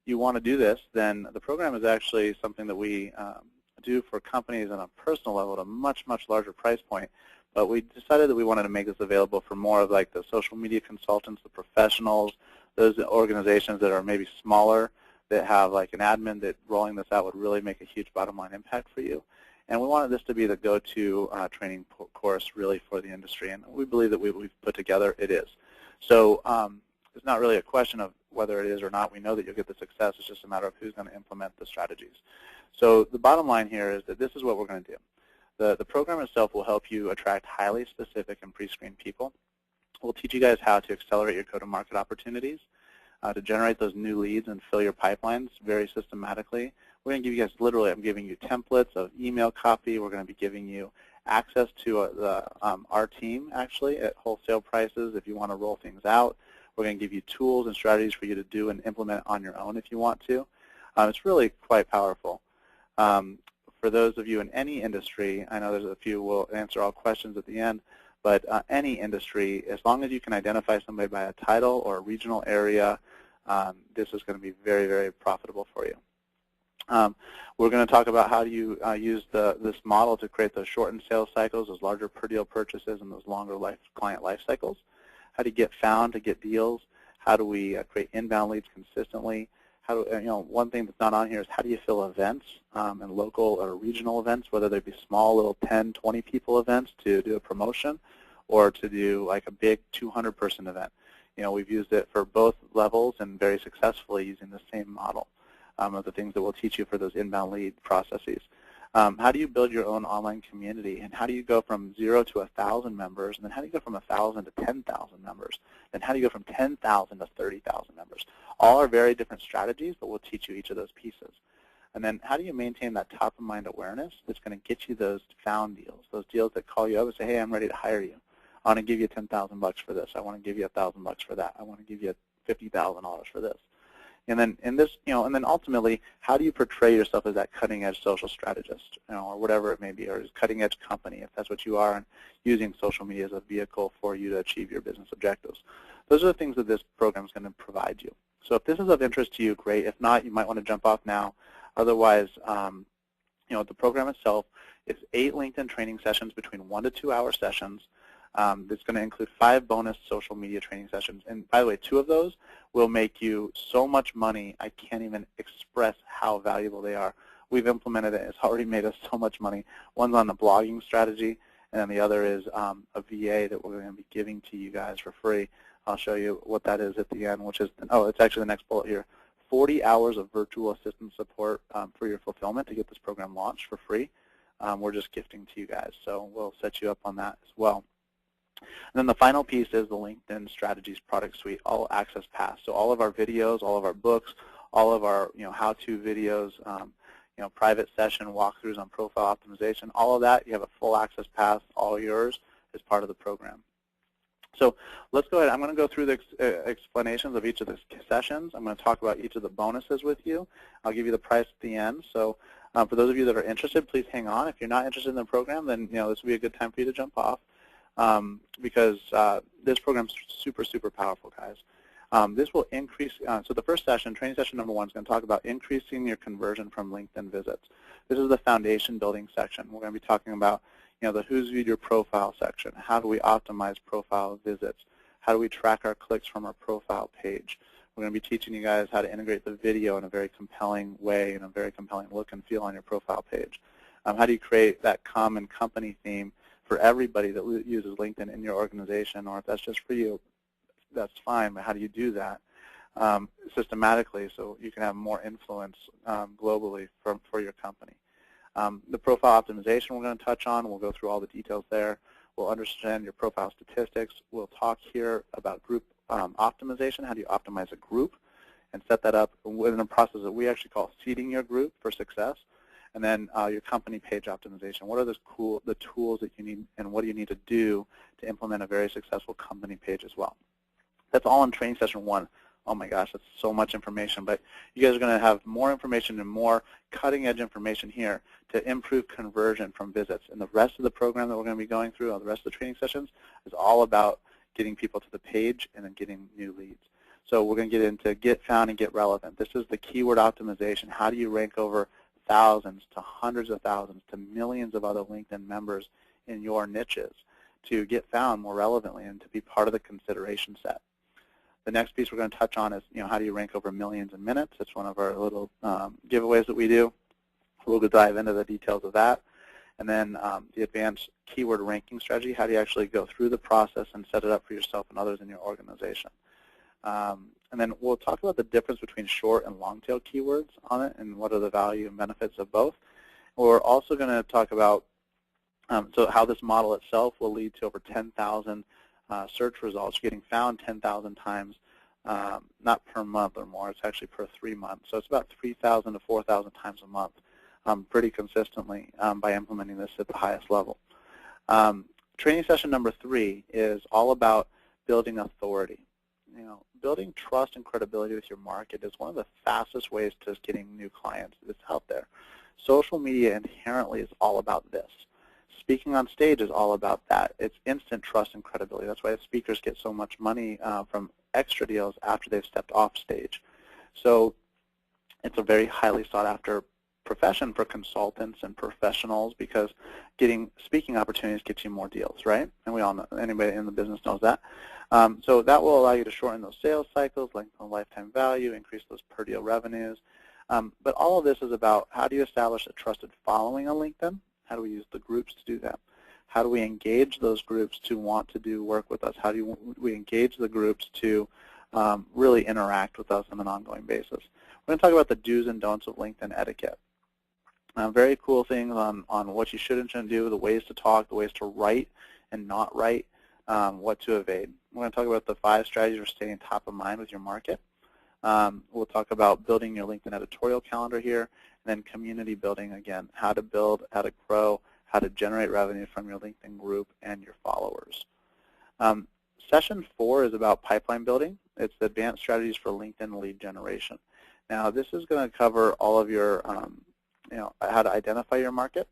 you want to do this, then the program is actually something that we do for companies on a personal level at a much, much larger price point. But we decided that we wanted to make this available for more of like the social media consultants, the professionals, those organizations that are maybe smaller, that have like an admin that rolling this out would really make a huge bottom line impact for you. And we wanted this to be the go-to training course really for the industry. And we believe that we've put together, it is. So it's not really a question of whether it is or not. We know that you'll get the success. It's just a matter of who's going to implement the strategies. So the bottom line here is that this is what we're going to do. The program itself will help you attract highly specific and pre-screened people. We'll teach you guys how to accelerate your go-to-market opportunities, to generate those new leads and fill your pipelines very systematically. We're going to give you guys, literally, I'm giving you templates of email copy. We're going to be giving you access to our team, actually, at wholesale prices if you want to roll things out. We're going to give you tools and strategies for you to do and implement on your own if you want to. It's really quite powerful. For those of you in any industry, I know there's a few, we'll answer all questions at the end, but any industry, as long as you can identify somebody by a title or a regional area, this is going to be very, very profitable for you. We're going to talk about how do you use this model to create those shortened sales cycles, those larger per deal purchases, and those longer client life cycles. How do you get found to get deals? How do we create inbound leads consistently? How do, one thing that's not on here is how do you fill events and local or regional events, whether they be small little 10, 20 people events to do a promotion or to do like a big 200-person event. We've used it for both levels and very successfully using the same model of the things that we'll teach you for those inbound lead processes. How do you build your own online community, and how do you go from 0 to 1,000 members, and then how do you go from 1,000 to 10,000 members, and how do you go from 10,000 to 30,000 members? All are very different strategies, but we'll teach you each of those pieces. And then how do you maintain that top-of-mind awareness that's going to get you those found deals, those deals that call you up and say, hey, I'm ready to hire you. I want to give you $10,000 for this. I want to give you $1,000 for that. I want to give you $50,000 for this. And then and then ultimately, how do you portray yourself as that cutting-edge social strategist, or whatever it may be, or cutting-edge company, if that's what you are, and using social media as a vehicle for you to achieve your business objectives. Those are the things that this program is going to provide you. So if this is of interest to you, great. If not, you might want to jump off now. Otherwise, the program itself It's 8 LinkedIn training sessions between 1 to 2 hour sessions. It's going to include 5 bonus social media training sessions. And by the way, 2 of those will make you so much money, I can't even express how valuable they are. We've implemented it. It's already made us so much money. One's on the blogging strategy, and then the other is a VA that we're going to be giving to you guys for free. I'll show you what that is at the end, which is, oh, it's actually the next bullet here. 40 hours of virtual assistant support for your fulfillment to get this program launched for free. We're just gifting to you guys, so we'll set you up on that as well. And then the final piece is the LinkedIn Strategies Product Suite, All Access Pass. So all of our videos, all of our books, all of our how-to videos, private session walkthroughs on profile optimization, all of that, you have a full access pass, all yours as part of the program. So let's go ahead. I'm going to go through the explanations of each of the sessions. I'm going to talk about each of the bonuses with you. I'll give you the price at the end. So for those of you that are interested, please hang on. If you're not interested in the program, then this will be a good time for you to jump off because this program is super, super powerful, guys. This will increase, so the first session, training session number 1, is going to talk about increasing your conversion from LinkedIn visits. This is the foundation building section. We're going to be talking about the who's viewed your profile section. How do we optimize profile visits? How do we track our clicks from our profile page? We're going to be teaching you guys how to integrate the video in a very compelling way, in a very compelling look and feel on your profile page. How do you create that common company theme for everybody that uses LinkedIn in your organization, or if that's just for you, that's fine, but how do you do that systematically so you can have more influence globally for your company? The profile optimization we're going to touch on. We'll go through all the details there. We'll understand your profile statistics. We'll talk here about group optimization. How do you optimize a group and set that up within a process that we actually call seeding your group for success. And then your company page optimization. What are the tools that you need, and what do you need to do to implement a very successful company page as well? That's all in training session 1. Oh my gosh, that's so much information, but you guys are going to have more information and more cutting-edge information here to improve conversion from visits. And the rest of the program that we're going to be going through, the rest of the training sessions, is all about getting people to the page and then getting new leads. So we're going to get into get found and get relevant. This is the keyword optimization. How do you rank over thousands to hundreds of thousands to millions of other LinkedIn members in your niches to get found more relevantly and to be part of the consideration set? The next piece we're going to touch on is, how do you rank over millions in minutes? It's one of our little giveaways that we do. We'll dive into the details of that. And then the advanced keyword ranking strategy. How do you actually go through the process and set it up for yourself and others in your organization? And then we'll talk about the difference between short and long-tail keywords on it and what are the value and benefits of both. We're also going to talk about so how this model itself will lead to over 10,000 search results, getting found 10,000 times, not per month or more, it's actually per 3 months. So it's about 3,000 to 4,000 times a month pretty consistently by implementing this at the highest level. Training session number 3 is all about building authority. Building trust and credibility with your market is one of the fastest ways to getting new clients that's out there. Social media inherently is all about this. Speaking on stage is all about that. It's instant trust and credibility. That's why speakers get so much money from extra deals after they've stepped off stage. So it's a very highly sought after profession for consultants and professionals because getting speaking opportunities gets you more deals, right? And we all know, anybody in the business knows that. So that will allow you to shorten those sales cycles, lengthen lifetime value, increase those per deal revenues. But all of this is about how do you establish a trusted following on LinkedIn? How do we use the groups to do that? How do we engage those groups to want to do work with us? How do we engage the groups to really interact with us on an ongoing basis? We're going to talk about the do's and don'ts of LinkedIn etiquette. Very cool things on what you should and shouldn't do, the ways to talk, the ways to write and not write, what to evade. We're going to talk about the 5 strategies for staying top of mind with your market. We'll talk about building your LinkedIn editorial calendar here, and then community building again, how to build, how to grow, how to generate revenue from your LinkedIn group and your followers. Session 4 is about pipeline building. It's the advanced strategies for LinkedIn lead generation. Now, this is going to cover all of your, how to identify your market.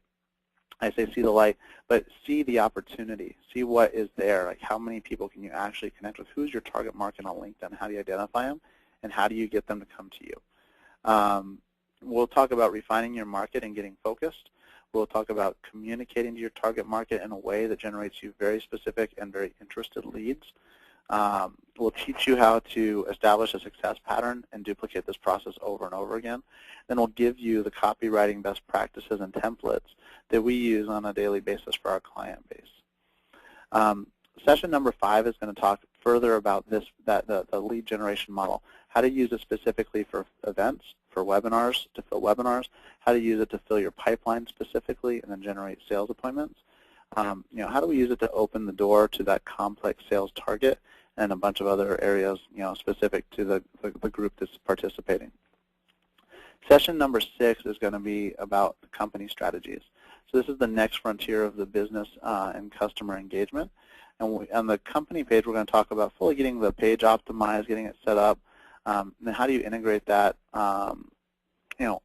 I say see the light, but see the opportunity. See what is there. Like how many people can you actually connect with? Who's your target market on LinkedIn? How do you identify them? And how do you get them to come to you? We'll talk about refining your market and getting focused. We'll talk about communicating to your target market in a way that generates you very specific and very interested leads. We'll teach you how to establish a success pattern and duplicate this process over and over again. Then we'll give you the copywriting best practices and templates that we use on a daily basis for our client base. Session number 5 is going to talk further about the lead generation model, how to use it specifically for events, for webinars, to fill webinars, how to use it to fill your pipeline specifically and then generate sales appointments. How do we use it to open the door to that complex sales target and a bunch of other areas, specific to the group that's participating. Session number 6 is going to be about the company strategies. So this is the next frontier of the business and customer engagement. And on the company page, we're going to talk about fully getting the page optimized, getting it set up. And how do you integrate that,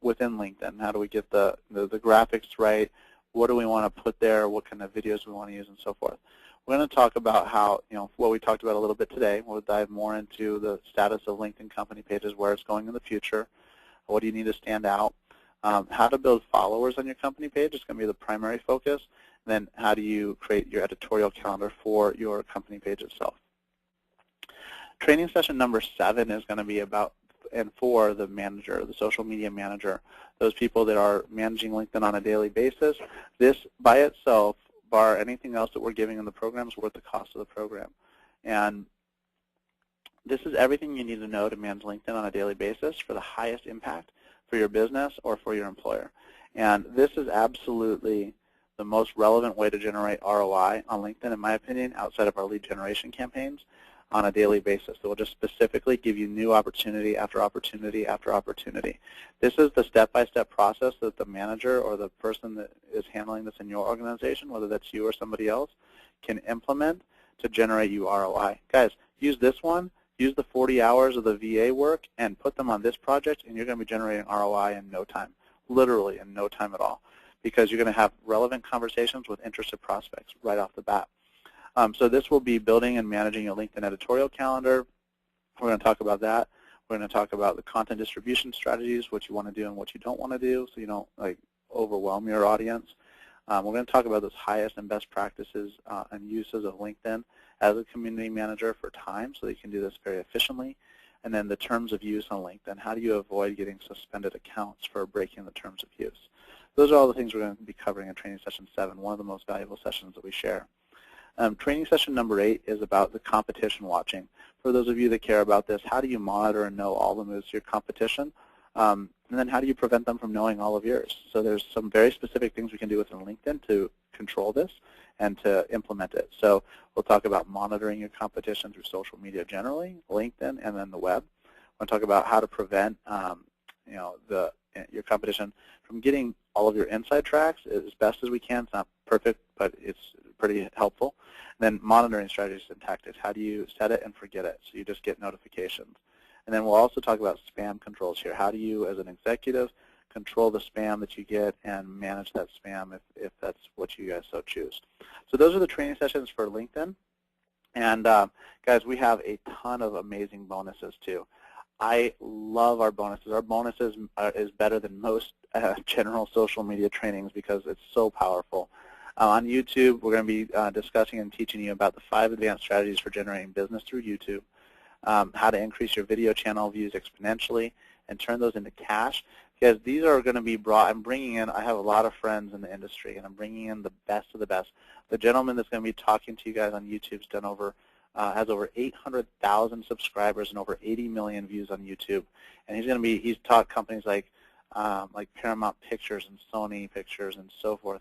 within LinkedIn? How do we get the graphics right? What do we want to put there? What kind of videos we want to use, and so forth. We're going to talk about how, what we talked about a little bit today. We'll dive more into the status of LinkedIn company pages, where it's going in the future. What do you need to stand out? How to build followers on your company page is going to be the primary focus. And then how do you create your editorial calendar for your company page itself? Training session number 7 is going to be about and for the manager, the social media manager, those people that are managing LinkedIn on a daily basis. This by itself, bar anything else that we're giving in the program, is worth the cost of the program. And this is everything you need to know to manage LinkedIn on a daily basis for the highest impact for your business or for your employer. And this is absolutely the most relevant way to generate ROI on LinkedIn, in my opinion, outside of our lead generation campaigns on a daily basis. So we'll just specifically give you new opportunity after opportunity after opportunity. This is the step-by-step process that the manager or the person that is handling this in your organization, whether that's you or somebody else, can implement to generate you ROI. Guys, use this one, use the 40 hours of the VA work, and put them on this project, and you're going to be generating ROI in no time, literally in no time at all, because you're going to have relevant conversations with interested prospects right off the bat. So this will be building and managing your LinkedIn editorial calendar. We're going to talk about that. We're going to talk about the content distribution strategies, what you want to do and what you don't want to do, so you don't overwhelm your audience. We're going to talk about those highest and best practices and uses of LinkedIn as a community manager for time, so that you can do this very efficiently. And then the terms of use on LinkedIn. How do you avoid getting suspended accounts for breaking the terms of use? Those are all the things we're going to be covering in training session 7, one of the most valuable sessions that we share. Training session number 8 is about the competition watching. For those of you that care about this, how do you monitor and know all the moves of your competition? And then how do you prevent them from knowing all of yours? So there's some very specific things we can do within LinkedIn to control this and to implement it. So we'll talk about monitoring your competition through social media generally, LinkedIn, and then the web. We'll talk about how to prevent your competition from getting all of your inside tracks as best as we can. It's not perfect, but it's pretty helpful. And then monitoring strategies and tactics. How do you set it and forget it so you just get notifications? And then we'll also talk about spam controls here. How do you, as an executive, control the spam that you get and manage that spam if that's what you guys so choose? So those are the training sessions for LinkedIn. And guys, we have a ton of amazing bonuses too. I love our bonuses. Our bonuses is better than most general social media trainings because it's so powerful. On YouTube, we're going to be discussing and teaching you about the 5 advanced strategies for generating business through YouTube, how to increase your video channel views exponentially and turn those into cash, because these are going to be brought. I have a lot of friends in the industry, and I'm bringing in the best of the best. The gentleman that's going to be talking to you guys on YouTube has over 800,000 subscribers and over 80 million views on YouTube, and he's taught companies like Paramount Pictures and Sony Pictures and so forth,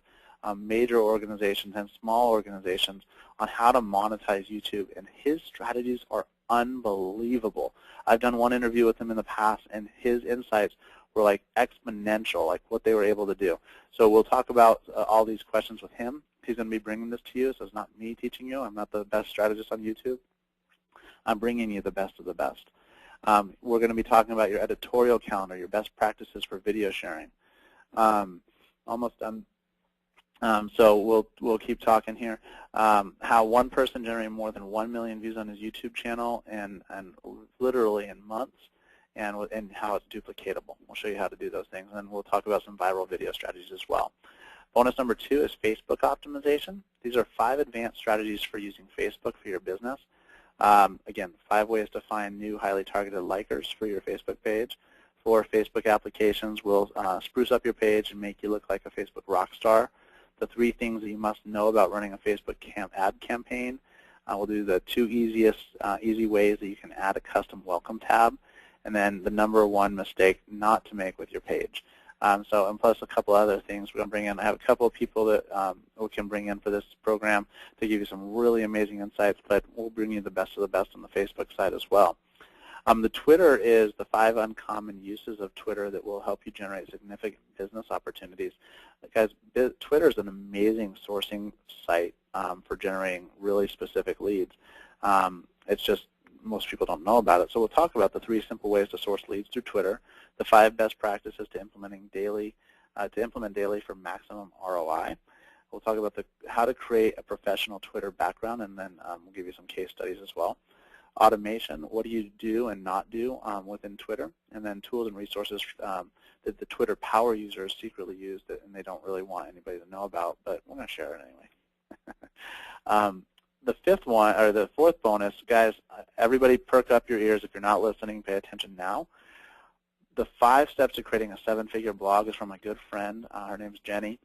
major organizations and small organizations, on how to monetize YouTube, and his strategies are unbelievable. I've done one interview with him in the past, and his insights were like exponential, like what they were able to do. So we'll talk about all these questions with him. He's going to be bringing this to you, so it's not me teaching you. I'm not the best strategist on YouTube. I'm bringing you the best of the best. We're going to be talking about your editorial calendar, your best practices for video sharing. Almost done. So we'll keep talking here. How one person generated more than 1 million views on his YouTube channel and literally in months, and how it's duplicatable. We'll show you how to do those things, and we'll talk about some viral video strategies as well. Bonus number 2 is Facebook optimization. These are 5 advanced strategies for using Facebook for your business. Again, 5 ways to find new highly targeted likers for your Facebook page. 4 Facebook applications will spruce up your page and make you look like a Facebook rock star. The 3 things that you must know about running a Facebook ad campaign. We'll do the 2 easy ways that you can add a custom welcome tab, and then the number 1 mistake not to make with your page. And plus a couple other things we're going to bring in. I have a couple of people that we can bring in for this program to give you some really amazing insights, but we'll bring you the best of the best on the Facebook side as well. The Twitter is the 5 uncommon uses of Twitter that will help you generate significant business opportunities. Guys, Twitter is an amazing sourcing site for generating really specific leads. It's just most people don't know about it. So we'll talk about the 3 simple ways to source leads through Twitter, the 5 best practices to implement daily for maximum ROI. We'll talk about how to create a professional Twitter background, and then we'll give you some case studies as well. Automation, what do you do and not do within Twitter, and then tools and resources that the Twitter power users secretly use and they don't really want anybody to know about, but we're going to share it anyway. The 5th one, or the 4th bonus, guys, everybody perk up your ears. If you're not listening, pay attention now. The 5 steps to creating a 7-figure blog is from my good friend. Her name's Jenny.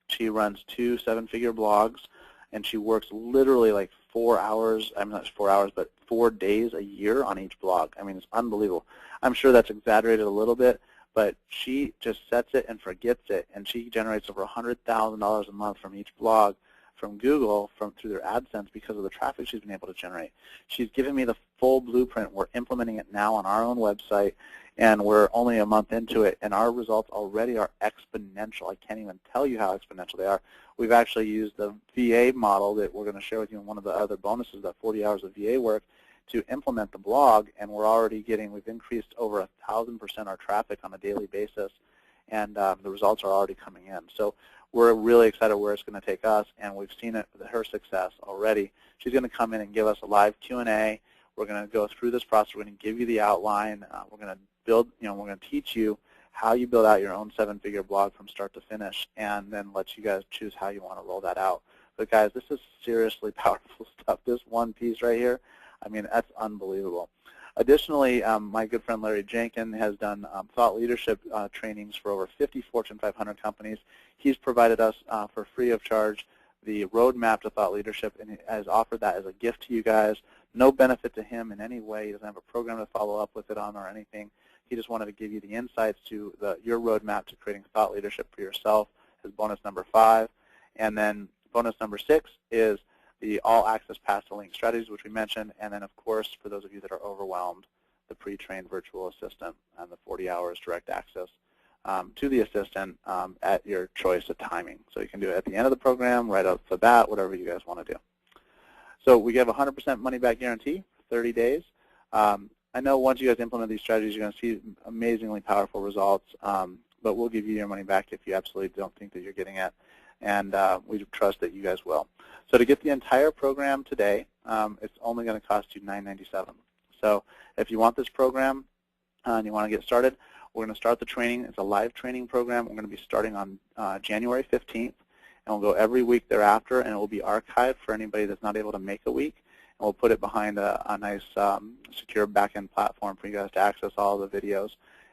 She runs 2 7-figure blogs, and she works literally like 4 hours, I mean not 4 hours, but 4 days a year on each blog. I mean, it's unbelievable. I'm sure that's exaggerated a little bit, but she just sets it and forgets it, and she generates over $100,000 a month from each blog from Google through their AdSense because of the traffic she's been able to generate. She's given me the full blueprint. We're implementing it now on our own website, and we're only a month into it, and our results already are exponential. I can't even tell you how exponential they are. We've actually used the VA model that we're going to share with you in one of the other bonuses, that 40 hours of VA work, to implement the blog, and we've increased over 1,000% our traffic on a daily basis, and the results are already coming in. So we're really excited where it's going to take us, and we've seen it with her success already. She's going to come in and give us a live Q&A. We're going to go through this process. We're going to give you the outline. We're going to build, we're going to teach you how you build out your own 7-figure blog from start to finish, and then let you guys choose how you want to roll that out. But guys, this is seriously powerful stuff. This one piece right here, I mean, that's unbelievable. Additionally, my good friend Larry Jenkins has done thought leadership trainings for over 50 Fortune 500 companies. He's provided us for free of charge the roadmap to thought leadership, and he has offered that as a gift to you guys. No benefit to him in any way. He doesn't have a program to follow up with it on or anything. He just wanted to give you the insights to your roadmap to creating thought leadership for yourself as bonus number 5. And then bonus number 6 is the all-access pass to link strategies, which we mentioned, and then, of course, for those of you that are overwhelmed, the pre-trained virtual assistant and the 40 hours direct access to the assistant at your choice of timing. So you can do it at the end of the program, right off the bat, whatever you guys want to do. So we give 100% money-back guarantee for 30 days. I know once you guys implement these strategies, you're going to see amazingly powerful results, but we'll give you your money back if you absolutely don't think that you're getting it, and we trust that you guys will. So to get the entire program today, it's only going to cost you $997. So if you want this program and you want to get started, we're going to start the training. It's a live training program. We're going to be starting on January 15th, and we'll go every week thereafter, and it will be archived for anybody that's not able to make a week. And we'll put it behind a nice secure back-end platform for you guys to access all the videos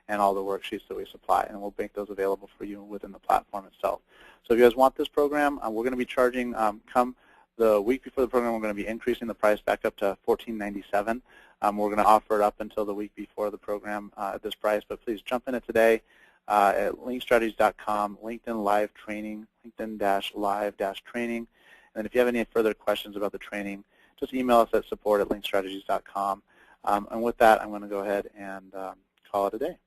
and all the worksheets that we supply, and we'll make those available for you within the platform itself. So if you guys want this program, we're going to be charging, come the week before the program, we're going to be increasing the price back up to $14.97. We're going to offer it up until the week before the program at this price, but please jump in it today at linkstrategies.com, LinkedIn Live Training, LinkedIn-Live-Training. And then if you have any further questions about the training, just email us at support@linkstrategies.com. And with that, I'm going to go ahead and call it a day.